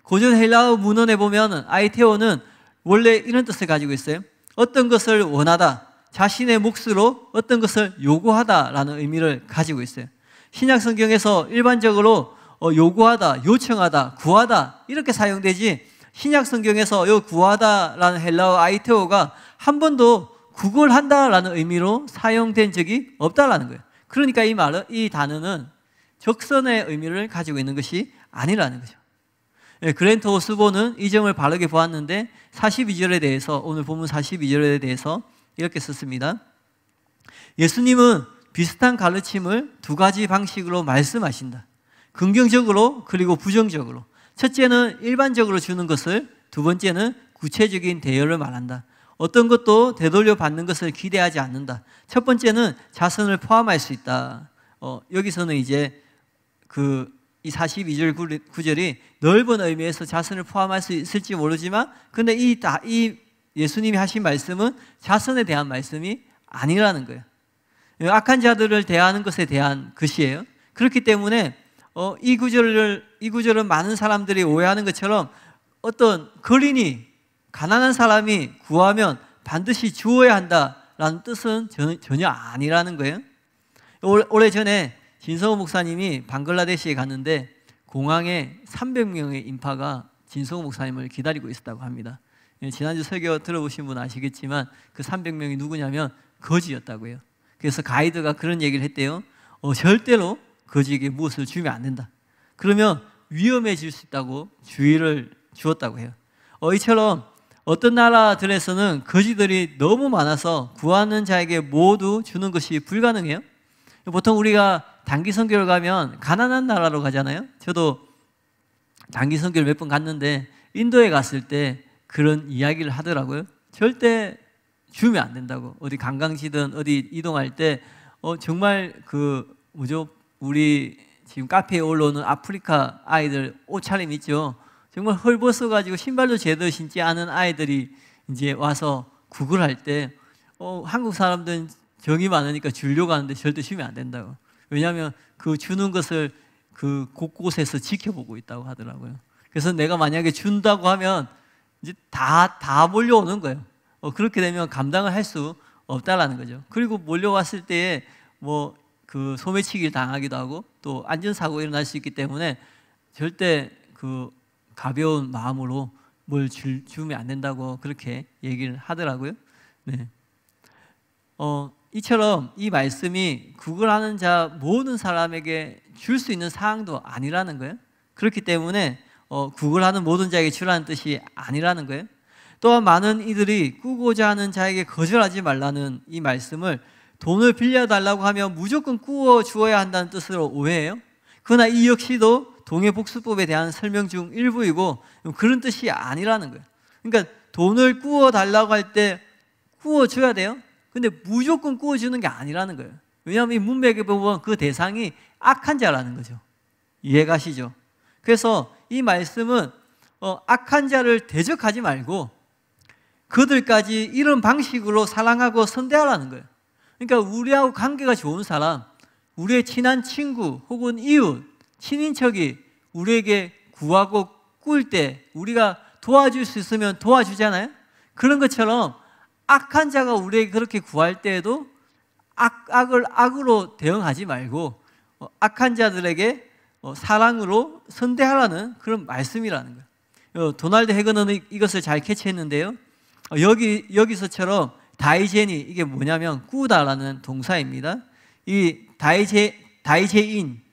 고전 헬라어 문헌에 보면 아이테오는 원래 이런 뜻을 가지고 있어요. 어떤 것을 원하다, 자신의 몫으로 어떤 것을 요구하다라는 의미를 가지고 있어요. 신약 성경에서 일반적으로 요구하다, 요청하다, 구하다 이렇게 사용되지 신약 성경에서 이 구하다라는 헬라어 아이테오가 한 번도 구걸한다라는 의미로 사용된 적이 없다라는 거예요. 그러니까 이 단어는 적선의 의미를 가지고 있는 것이 아니라는 거죠. 그랜트 호스보는 이 점을 바르게 보았는데 42절에 대해서 오늘 본문 42절에 대해서 이렇게 썼습니다. 예수님은 비슷한 가르침을 2가지 방식으로 말씀하신다. 긍정적으로 그리고 부정적으로. 첫째는 일반적으로 주는 것을, 두 번째는 구체적인 대여를 말한다. 어떤 것도 되돌려 받는 것을 기대하지 않는다. 첫 번째는 자선을 포함할 수 있다. 여기서는 이제 이 42절 구절이 넓은 의미에서 자선을 포함할 수 있을지 모르지만 근데 이 예수님이 하신 말씀은 자선에 대한 말씀이 아니라는 거예요. 악한 자들을 대하는 것에 대한 것이에요. 그렇기 때문에 이 구절은 많은 사람들이 오해하는 것처럼 어떤 거린이 가난한 사람이 구하면 반드시 주어야 한다라는 뜻은 전혀 아니라는 거예요. 오래전에 진성호 목사님이 방글라데시에 갔는데 공항에 300명의 인파가 진성호 목사님을 기다리고 있었다고 합니다. 지난주 설교 들어보신 분 아시겠지만 그 300명이 누구냐면 거지였다고 해요. 그래서 가이드가 그런 얘기를 했대요. 절대로 거지에게 무엇을 주면 안 된다. 그러면 위험해질 수 있다고 주의를 주었다고 해요. 이처럼 어떤 나라들에서는 거지들이 너무 많아서 구하는 자에게 모두 주는 것이 불가능해요. 보통 우리가 단기 선교를 가면 가난한 나라로 가잖아요. 저도 단기 선교를 몇 번 갔는데 인도에 갔을 때 그런 이야기를 하더라고요. 절대 주면 안 된다고. 어디 관광지든 어디 이동할 때 정말 우리 지금 카페에 올라오는 아프리카 아이들 옷차림 있죠. 정말 헐벗어가지고 신발도 제대로 신지 않은 아이들이 이제 와서 구걸할 때 한국 사람들은 정이 많으니까 주려고 하는데 절대 주면 안 된다고. 왜냐하면 그 주는 것을 그 곳곳에서 지켜보고 있다고 하더라고요. 그래서 내가 만약에 준다고 하면 이제 다 몰려오는 거예요. 그렇게 되면 감당을 할 수 없다라는 거죠. 그리고 몰려왔을 때에 그 소매치기를 당하기도 하고 또 안전사고 일어날 수 있기 때문에 절대 그 가벼운 마음으로 뭘 주면 안 된다고 그렇게 얘기를 하더라고요. 네. 이처럼 이 말씀이 구걸하는 자 모든 사람에게 줄 수 있는 사항도 아니라는 거예요. 그렇기 때문에 구걸하는 모든 자에게 주라는 뜻이 아니라는 거예요. 또한 많은 이들이 꾸고자 하는 자에게 거절하지 말라는 이 말씀을 돈을 빌려달라고 하면 무조건 꾸어 주어야 한다는 뜻으로 오해해요. 그러나 이 역시도 동해복수법에 대한 설명 중 일부이고 그런 뜻이 아니라는 거예요. 그러니까 돈을 꾸어 달라고 할 때 꾸어 줘야 돼요. 근데 무조건 꾸어 주는 게 아니라는 거예요. 왜냐하면 이 문맥에 보면 그 대상이 악한 자라는 거죠. 이해가시죠? 그래서 이 말씀은 악한 자를 대적하지 말고 그들까지 이런 방식으로 사랑하고 선대하라는 거예요. 그러니까 우리하고 관계가 좋은 사람, 우리의 친한 친구 혹은 이웃, 친인척이 우리에게 구하고 꿀 때 우리가 도와줄 수 있으면 도와주잖아요. 그런 것처럼 악한 자가 우리에게 그렇게 구할 때에도 악을 악으로 대응하지 말고 악한 자들에게 사랑으로 선대하라는 그런 말씀이라는 거예요. 도널드 해거는 이것을 잘 캐치했는데요. 여기서처럼 다이제니, 이게 뭐냐면 꾸다라는 동사입니다. 이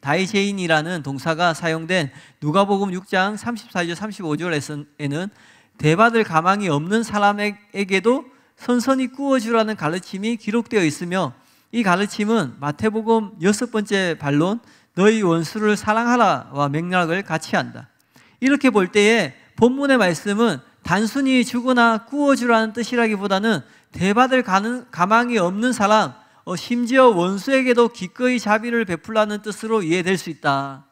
다이제인이라는 동사가 사용된 누가복음 6장 34절 35절에는 대받을 가망이 없는 사람에게도 선선히 구워주라는 가르침이 기록되어 있으며, 이 가르침은 마태복음 6번째 반론 너희 원수를 사랑하라와 맥락을 같이 한다. 이렇게 볼 때에 본문의 말씀은 단순히 주거나 구워주라는 뜻이라기보다는 대받을 가망이 없는 사람, 심지어 원수에게도 기꺼이 자비를 베풀라는 뜻으로 이해될 수 있다.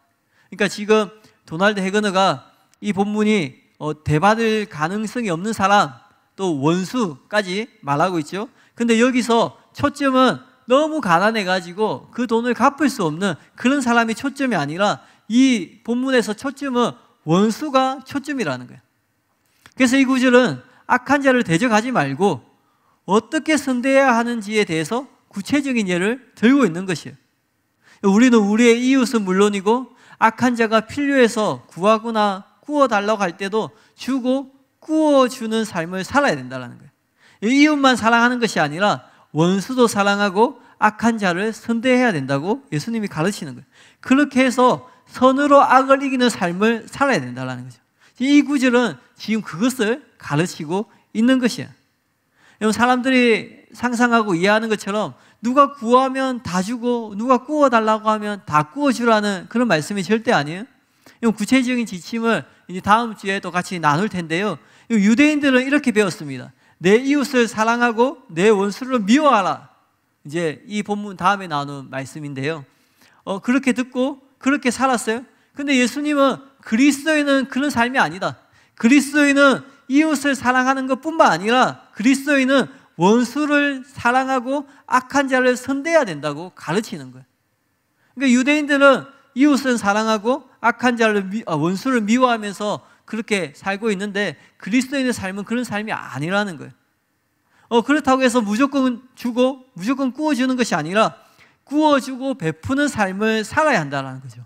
그러니까 지금 도널드 해거너가 이 본문이 대받을 가능성이 없는 사람, 또 원수까지 말하고 있죠. 근데 여기서 초점은 너무 가난해가지고 그 돈을 갚을 수 없는 그런 사람이 초점이 아니라 이 본문에서 초점은 원수가 초점이라는 거예요. 그래서 이 구절은 악한 자를 대적하지 말고 어떻게 선대해야 하는지에 대해서 구체적인 예를 들고 있는 것이에요. 우리는 우리의 이웃은 물론이고 악한 자가 필요해서 구하거나 구워달라고 할 때도 주고 구워주는 삶을 살아야 된다는 거예요. 이웃만 사랑하는 것이 아니라 원수도 사랑하고 악한 자를 선대해야 된다고 예수님이 가르치는 거예요. 그렇게 해서 선으로 악을 이기는 삶을 살아야 된다는 거죠. 이 구절은 지금 그것을 가르치고 있는 것이에요. 사람들이 상상하고 이해하는 것처럼 누가 구하면 다 주고 누가 구워달라고 하면 다 구워주라는 그런 말씀이 절대 아니에요. 구체적인 지침을 이제 다음 주에 또 같이 나눌 텐데요. 유대인들은 이렇게 배웠습니다. 내 이웃을 사랑하고 내 원수를 미워하라. 이제 이 본문 다음에 나오는 말씀인데요. 그렇게 듣고 그렇게 살았어요. 근데 예수님은 그리스도인은 그런 삶이 아니다. 그리스도인은 이웃을 사랑하는 것뿐만 아니라 그리스도인은 원수를 사랑하고 악한 자를 선대해야 된다고 가르치는 거예요. 그러니까 유대인들은 이웃을 사랑하고 악한 자를 원수를 미워하면서 그렇게 살고 있는데 그리스도인의 삶은 그런 삶이 아니라는 거예요. 그렇다고 해서 무조건 주고 무조건 구워주는 것이 아니라 구워주고 베푸는 삶을 살아야 한다는 거죠.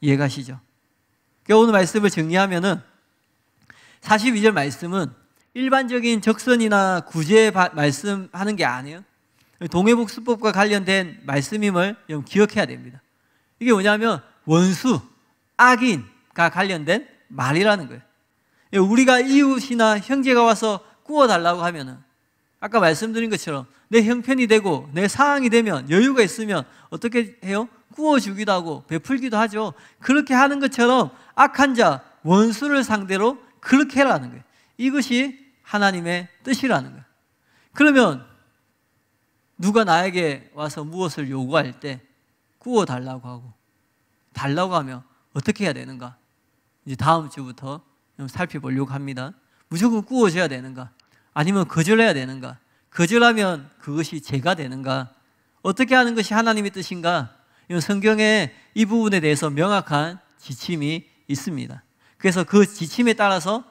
이해가시죠? 그러니까 오늘 말씀을 정리하면은 42절 말씀은 일반적인 적선이나 구제 말씀하는 게 아니에요. 동해복수법과 관련된 말씀임을 기억해야 됩니다. 이게 뭐냐면 원수, 악인과 관련된 말이라는 거예요. 우리가 이웃이나 형제가 와서 구워달라고 하면은 아까 말씀드린 것처럼 내 형편이 되고 내 상황이 되면 여유가 있으면 어떻게 해요? 구워주기도 하고 베풀기도 하죠. 그렇게 하는 것처럼 악한 자, 원수를 상대로 그렇게 해라는 거예요. 이것이 하나님의 뜻이라는 거예요. 그러면 누가 나에게 와서 무엇을 요구할 때 구워달라고 하고 달라고 하면 어떻게 해야 되는가? 이제 다음 주부터 좀 살펴보려고 합니다. 무조건 구워줘야 되는가? 아니면 거절해야 되는가? 거절하면 그것이 죄가 되는가? 어떻게 하는 것이 하나님의 뜻인가? 성경에 이 부분에 대해서 명확한 지침이 있습니다. 그래서 그 지침에 따라서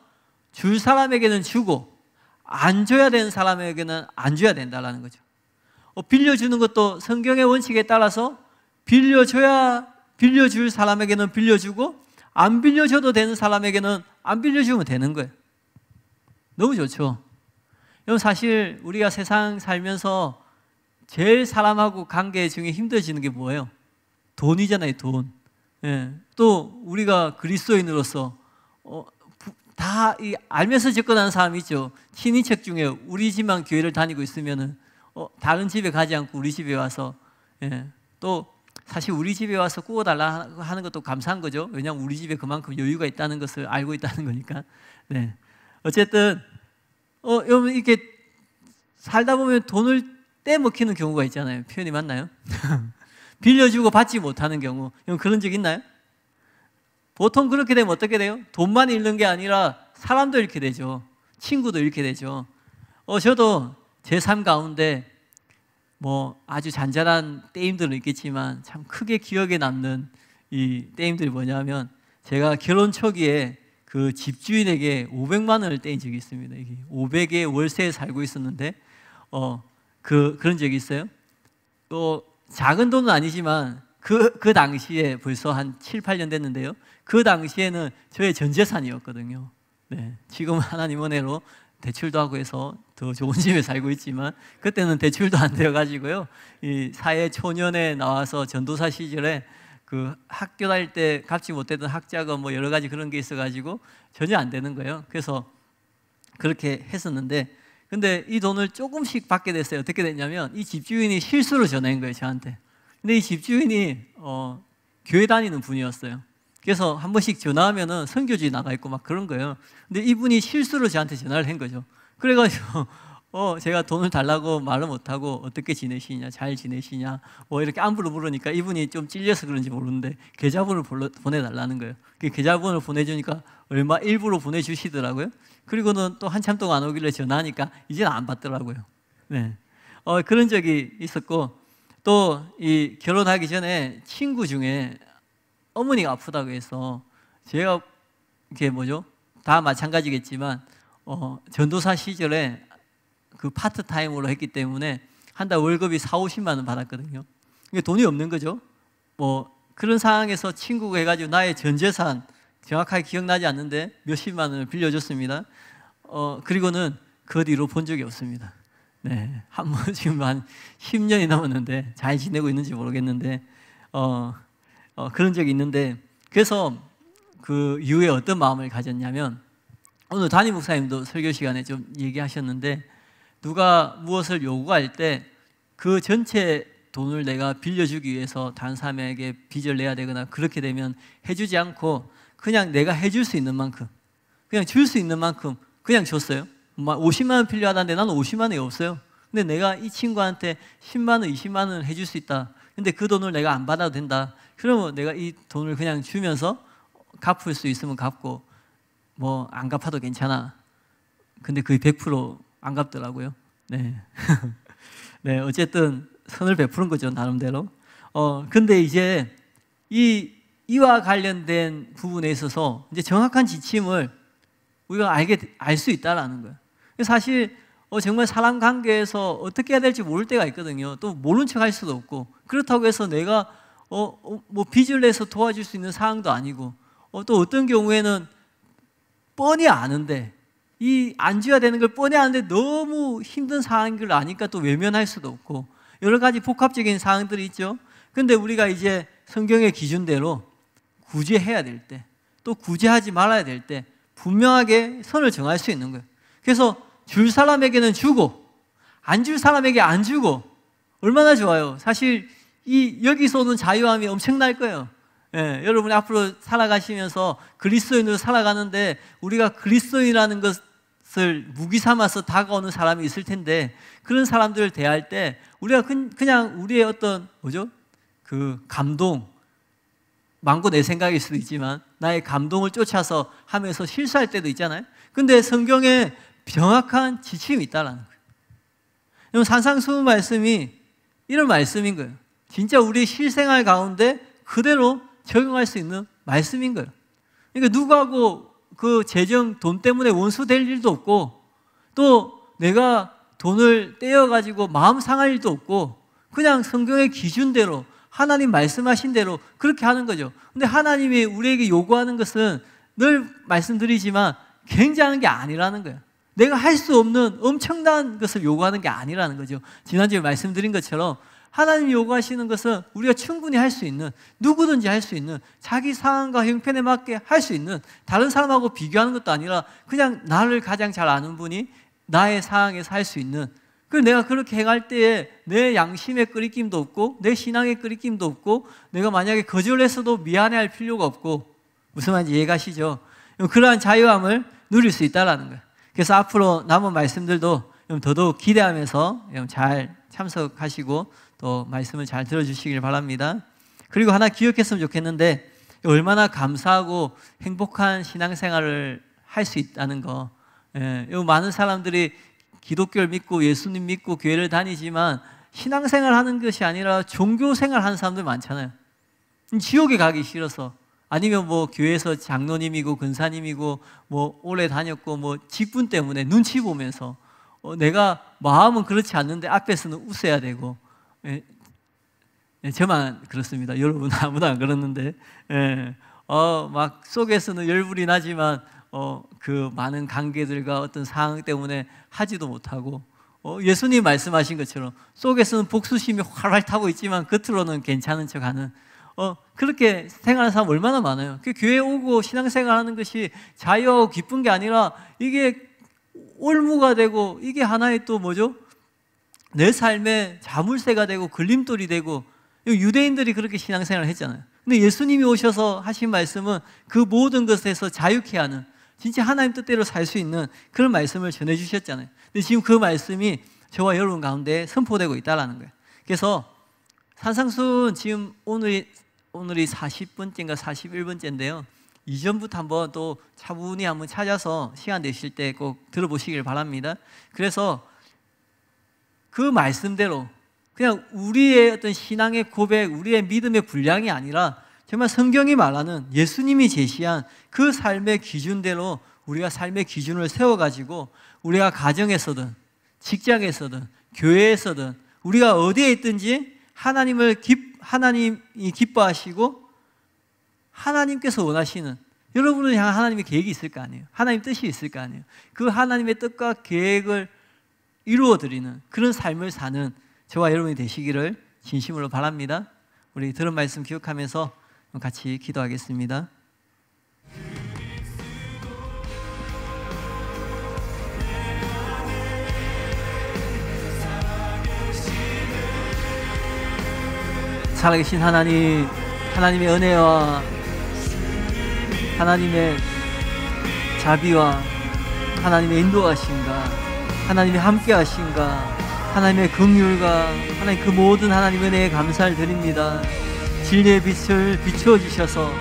줄 사람에게는 주고 안 줘야 되는 사람에게는 안 줘야 된다는 거죠. 빌려주는 것도 성경의 원칙에 따라서 빌려줄 사람에게는 빌려주고 안 빌려줘도 되는 사람에게는 안 빌려주면 되는 거예요. 너무 좋죠. 여러분 사실 우리가 세상 살면서 제일 사람하고 관계 중에 힘들어지는 게 뭐예요? 돈이잖아요, 돈. 예. 또 우리가 그리스도인으로서 다 알면서 접근하는 사람이 있죠. 친인척 중에 우리 집만 교회를 다니고 있으면은 다른 집에 가지 않고 우리 집에 와서 또 사실 우리 집에 와서 구워달라 하는 것도 감사한 거죠. 왜냐하면 우리 집에 그만큼 여유가 있다는 것을 알고 있다는 거니까. 네. 어쨌든 여러분 이렇게 살다 보면 돈을 떼먹히는 경우가 있잖아요. 표현이 맞나요? 빌려주고 받지 못하는 경우. 그런 적 있나요? 보통 그렇게 되면 어떻게 돼요? 돈만 잃는 게 아니라 사람도 잃게 되죠. 친구도 잃게 되죠. 저도 제 삶 가운데 뭐 아주 잔잔한 때임들은 있겠지만 참 크게 기억에 남는 이 때임들이 뭐냐면 제가 결혼 초기에 그 집주인에게 500만 원을 떼인 적이 있습니다. 이게 500의 월세에 살고 있었는데 그런 적이 있어요. 또 작은 돈은 아니지만 그 당시에 벌써 한 7, 8년 됐는데요. 그 당시에는 저의 전 재산이었거든요. 네, 지금 하나님 은혜로 대출도 하고 해서 더 좋은 집에 살고 있지만 그때는 대출도 안 되어가지고요. 이 사회 초년에 나와서 전도사 시절에 그 학교 다닐 때 갚지 못했던 학자금 뭐 여러 가지 그런 게 있어가지고 전혀 안 되는 거예요. 그래서 그렇게 했었는데 근데 이 돈을 조금씩 받게 됐어요. 어떻게 됐냐면 이 집주인이 실수로 전화한 거예요, 저한테. 근데 이 집주인이 교회 다니는 분이었어요. 그래서 한 번씩 전화하면은 선교지 나가 있고 막 그런 거예요. 근데 이분이 실수로 저한테 전화를 한 거죠. 그래가지고 제가 돈을 달라고 말을 못하고 어떻게 지내시냐, 잘 지내시냐 뭐 이렇게 안부를 물으니까 이분이 좀 찔려서 그런지 모르는데 계좌번호를 보내달라는 거예요. 그 계좌번호를 보내주니까 얼마 일부러 보내주시더라고요. 그리고는 또 한참 동안 안 오길래 전화하니까 이제는 안 받더라고요. 네, 그런 적이 있었고 또 이 결혼하기 전에 친구 중에 어머니가 아프다고 해서 제가 이게 뭐죠? 다 마찬가지겠지만 전도사 시절에 그 파트타임으로 했기 때문에 한 달 월급이 4, 50만 원 받았거든요. 이게 돈이 없는 거죠. 뭐 그런 상황에서 친구가 해가지고 나의 전 재산 정확하게 기억나지 않는데 몇십만 원을 빌려줬습니다. 그리고는 그 뒤로 본 적이 없습니다. 네, 한 번 지금 한 10년이 넘었는데 잘 지내고 있는지 모르겠는데 그런 적이 있는데 그래서 그 이후에 어떤 마음을 가졌냐면 오늘 담임 목사님도 설교 시간에 좀 얘기하셨는데 누가 무엇을 요구할 때 그 전체 돈을 내가 빌려주기 위해서 다른 사람에게 빚을 내야 되거나 그렇게 되면 해주지 않고 그냥 내가 해줄 수 있는 만큼 그냥 줄 수 있는 만큼 그냥 줬어요. 50만 원 필요하다는데 나는 50만 원이 없어요. 근데 내가 이 친구한테 10만 원, 20만 원을 해줄 수 있다. 근데 그 돈을 내가 안 받아도 된다. 그러면 내가 이 돈을 그냥 주면서 갚을 수 있으면 갚고 뭐 안 갚아도 괜찮아. 근데 거의 100% 안 갚더라고요. 네. 네, 어쨌든 선을 베푸는 거죠, 나름대로. 근데 이제 이와 관련된 부분에 있어서 이제 정확한 지침을 우리가 알 수 있다라는 거예요. 사실 정말 사람 관계에서 어떻게 해야 될지 모를 때가 있거든요. 또 모른 척 할 수도 없고 그렇다고 해서 내가 뭐 빚을 내서 도와줄 수 있는 상황도 아니고 또 어떤 경우에는 뻔히 아는데 이 안 줘야 되는 걸 뻔히 아는데 너무 힘든 상황인 걸 아니까 또 외면할 수도 없고 여러 가지 복합적인 상황들이 있죠. 근데 우리가 이제 성경의 기준대로 구제해야 될 때 또 구제하지 말아야 될 때 분명하게 선을 정할 수 있는 거예요. 그래서 줄 사람에게는 주고 안 줄 사람에게 안 주고 얼마나 좋아요. 사실 여기서 오는 자유함이 엄청날 거예요. 예, 여러분이 앞으로 살아가시면서 그리스도인으로 살아가는데 우리가 그리스도인이라는 것을 무기 삼아서 다가오는 사람이 있을 텐데 그런 사람들을 대할 때 우리가 그냥 우리의 어떤 뭐죠? 그 감동 망고 내 생각일 수도 있지만 나의 감동을 쫓아서 하면서 실수할 때도 있잖아요. 근데 성경에 정확한 지침이 있다라는 거예요. 산상수훈 말씀이 이런 말씀인 거예요. 진짜 우리 실생활 가운데 그대로 적용할 수 있는 말씀인 거예요. 그러니까 누구하고 그 재정 돈 때문에 원수 될 일도 없고 또 내가 돈을 떼어가지고 마음 상할 일도 없고 그냥 성경의 기준대로 하나님 말씀하신 대로 그렇게 하는 거죠. 근데 하나님이 우리에게 요구하는 것은 늘 말씀드리지만 굉장한 게 아니라는 거예요. 내가 할 수 없는 엄청난 것을 요구하는 게 아니라는 거죠. 지난주에 말씀드린 것처럼 하나님이 요구하시는 것은 우리가 충분히 할 수 있는 누구든지 할 수 있는 자기 상황과 형편에 맞게 할 수 있는 다른 사람하고 비교하는 것도 아니라 그냥 나를 가장 잘 아는 분이 나의 상황에서 할 수 있는 그래서 내가 그렇게 행할 때에 내 양심에 끄리낌도 없고 내 신앙에 끄리낌도 없고 내가 만약에 거절했어도 미안해할 필요가 없고 무슨 말인지 이해가시죠? 그러한 자유함을 누릴 수 있다는 거예요. 그래서 앞으로 남은 말씀들도 더더욱 기대하면서 잘 참석하시고 또 말씀을 잘 들어주시길 바랍니다. 그리고 하나 기억했으면 좋겠는데 얼마나 감사하고 행복한 신앙생활을 할 수 있다는 거. 많은 사람들이 기독교를 믿고 예수님 믿고 교회를 다니지만 신앙생활 하는 것이 아니라 종교생활 하는 사람들 많잖아요. 지옥에 가기 싫어서 아니면 뭐 교회에서 장로님이고 근사님이고 뭐 오래 다녔고 뭐 직분 때문에 눈치 보면서 내가 마음은 그렇지 않는데 앞에서는 웃어야 되고 저만 그렇습니다. 여러분 아무도 안 그렇는데, 막 속에서는 열불이 나지만 그 많은 관계들과 어떤 상황 때문에 하지도 못하고, 예수님 말씀하신 것처럼 속에서는 복수심이 활활 타고 있지만 겉으로는 괜찮은 척하는, 그렇게 생활하는 사람 얼마나 많아요. 그 교회 오고 신앙생활하는 것이 자유하고 기쁜 게 아니라 이게 올무가 되고, 이게 하나의 또 뭐죠? 내 삶의 자물쇠가 되고 걸림돌이 되고, 유대인들이 그렇게 신앙생활을 했잖아요. 근데 예수님이 오셔서 하신 말씀은 그 모든 것에서 자유케 하는, 진짜 하나님 뜻대로 살 수 있는 그런 말씀을 전해주셨잖아요. 근데 지금 그 말씀이 저와 여러분 가운데 선포되고 있다는 거예요. 그래서 산상수훈 지금 오늘이 40번째인가 41번째인데요. 이전부터 한번 또 차분히 한번 찾아서 시간 되실 때 꼭 들어보시길 바랍니다. 그래서 그 말씀대로 그냥 우리의 어떤 신앙의 고백, 우리의 믿음의 분량이 아니라 정말 성경이 말하는, 예수님이 제시한 그 삶의 기준대로 우리가 삶의 기준을 세워가지고 우리가 가정에서든 직장에서든 교회에서든 우리가 어디에 있든지 하나님이 기뻐하시고 하나님께서 원하시는, 여러분을 향한 하나님의 계획이 있을 거 아니에요. 하나님 뜻이 있을 거 아니에요. 그 하나님의 뜻과 계획을 이루어드리는 그런 삶을 사는 저와 여러분이 되시기를 진심으로 바랍니다. 우리 들은 말씀 기억하면서 같이 기도하겠습니다. 살아계신 하나님, 하나님의 은혜와 하나님의 자비와 하나님의 인도하심과 하나님의 함께하심과 하나님의 긍휼과 하나님 그 모든 하나님의 은혜에 감사를 드립니다. 진리의 빛을 비추어 주셔서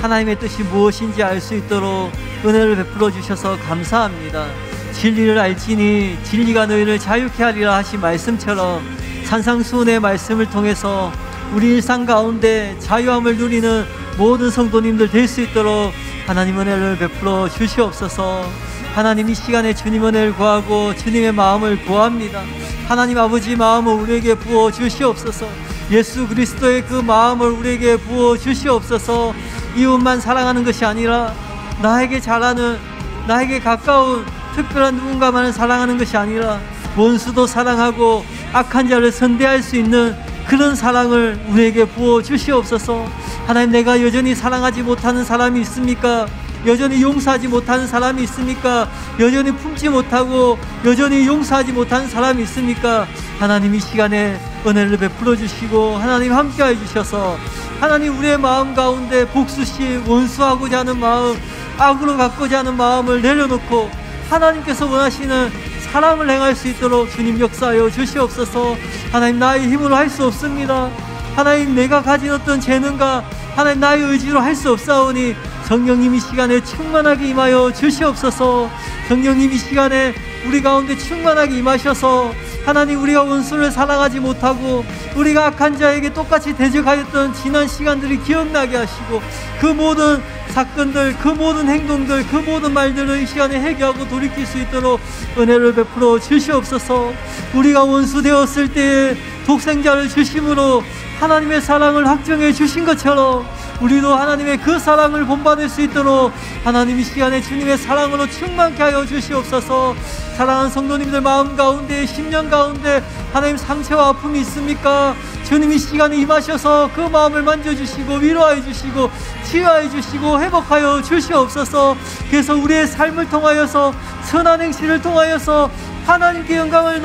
하나님의 뜻이 무엇인지 알 수 있도록 은혜를 베풀어 주셔서 감사합니다. 진리를 알지니 진리가 너희를 자유케 하리라 하신 말씀처럼 산상수훈의 말씀을 통해서 우리 일상 가운데 자유함을 누리는 모든 성도님들 될 수 있도록 하나님 은혜를 베풀어 주시옵소서. 하나님 이 시간에 주님 은혜를 구하고 주님의 마음을 구합니다. 하나님 아버지 마음을 우리에게 부어 주시옵소서. 예수 그리스도의 그 마음을 우리에게 부어 주시옵소서. 이웃만 사랑하는 것이 아니라 나에게 잘하는, 나에게 가까운 특별한 누군가만을 사랑하는 것이 아니라 원수도 사랑하고 악한 자를 선대할 수 있는 그런 사랑을 우리에게 부어 주시옵소서. 하나님, 내가 여전히 사랑하지 못하는 사람이 있습니까? 여전히 용서하지 못하는 사람이 있습니까? 여전히 품지 못하고 여전히 용서하지 못하는 사람이 있습니까? 하나님 이 시간에 은혜를 베풀어 주시고 하나님 함께해 주셔서 하나님 우리의 마음 가운데 복수심, 원수하고자 하는 마음, 악으로 갖고자 하는 마음을 내려놓고 하나님께서 원하시는 사랑을 행할 수 있도록 주님 역사하여 주시옵소서. 하나님, 나의 힘으로 할 수 없습니다. 하나님, 내가 가진 어떤 재능과 하나님 나의 의지로 할 수 없사오니 성령님 이 시간에 충만하게 임하여 주시옵소서. 성령님 이 시간에 우리 가운데 충만하게 임하셔서 하나님, 우리가 원수를 사랑하지 못하고 우리가 악한 자에게 똑같이 대적하였던 지난 시간들이 기억나게 하시고 그 모든 사건들, 그 모든 행동들, 그 모든 말들을 이 시간에 회개하고 돌이킬 수 있도록 은혜를 베풀어 주시옵소서. 우리가 원수 되었을 때에 독생자를 주심으로 하나님의 사랑을 확정해 주신 것처럼 우리도 하나님의 그 사랑을 본받을 수 있도록 하나님 이 시간에 주님의 사랑으로 충만케 하여 주시옵소서. 사랑하는 성도님들 마음 가운데, 심령 가운데 하나님 상처와 아픔이 있습니까? 주님 이 시간에 임하셔서 그 마음을 만져주시고 위로하여 주시고 치유하여 주시고 회복하여 주시옵소서. 그래서 우리의 삶을 통하여서 선한 행실을 통하여서 하나님께 영광을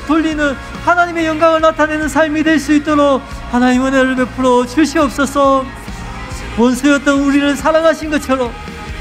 돌리는, 하나님의 영광을 나타내는 삶이 될 수 있도록 하나님 은혜를 베풀어 주시옵소서. 원수였던 우리를 사랑하신 것처럼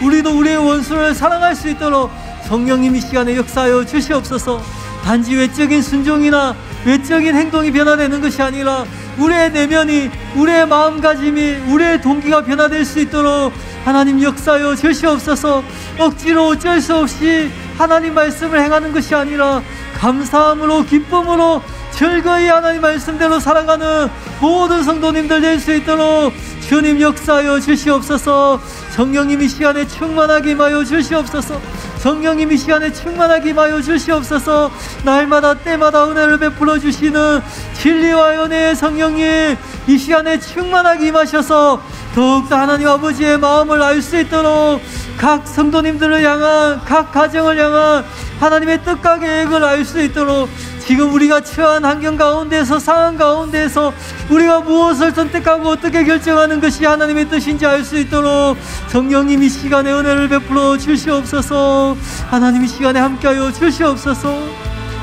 우리도 우리의 원수를 사랑할 수 있도록 성령님 이 시간에 역사하여 주시옵소서. 단지 외적인 순종이나 외적인 행동이 변화되는 것이 아니라 우리의 내면이, 우리의 마음가짐이, 우리의 동기가 변화될 수 있도록 하나님 역사하여 주시옵소서. 억지로 어쩔 수 없이 하나님 말씀을 행하는 것이 아니라 감사함으로, 기쁨으로 즐거이 하나님 말씀대로 살아가는 모든 성도님들 될 수 있도록 주님 역사하여 주시옵소서. 성령님 이 시간에 충만하게 임하여 주시옵소서. 성령님 이 시간에 충만하게 임하여 주시옵소서. 날마다 때마다 은혜를 베풀어 주시는 진리와 연애의 성령님 이 시간에 충만하게 임하셔서 더욱더 하나님 아버지의 마음을 알 수 있도록 각 성도님들을 향한, 각 가정을 향한 하나님의 뜻과 계획을 알 수 있도록 지금 우리가 처한 환경 가운데서, 상황 가운데서 우리가 무엇을 선택하고 어떻게 결정하는 것이 하나님의 뜻인지 알 수 있도록 성령님 이 시간에 은혜를 베풀어 주시옵소서. 하나님 이 시간에 함께하여 주시옵소서.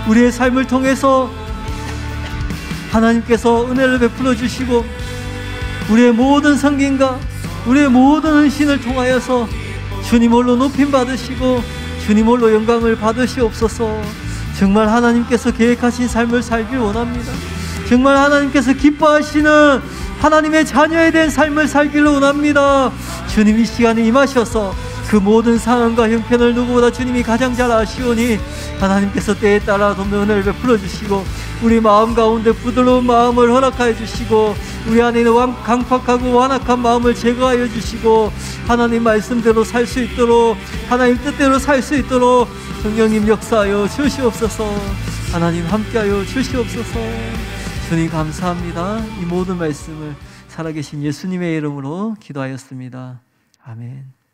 우리의 삶을 통해서 하나님께서 은혜를 베풀어 주시고 우리의 모든 성김과 우리의 모든 헌신을 통하여서 주님 홀로 높임 받으시고 주님 홀로 영광을 받으시옵소서. 정말 하나님께서 계획하신 삶을 살길 원합니다. 정말 하나님께서 기뻐하시는 하나님의 자녀에 대한 삶을 살기를 원합니다. 주님 이 시간에 임하셔서 그 모든 상황과 형편을 누구보다 주님이 가장 잘 아시오니 하나님께서 때에 따라 돕는 은혜를 베풀어 주시고 우리 마음 가운데 부드러운 마음을 허락하여 주시고 우리 안에 있는 강팍하고 완악한 마음을 제거하여 주시고 하나님 말씀대로 살 수 있도록, 하나님 뜻대로 살 수 있도록 성령님 역사하여 주시옵소서. 하나님 함께하여 주시옵소서. 주님 감사합니다. 이 모든 말씀을 살아계신 예수님의 이름으로 기도하였습니다. 아멘.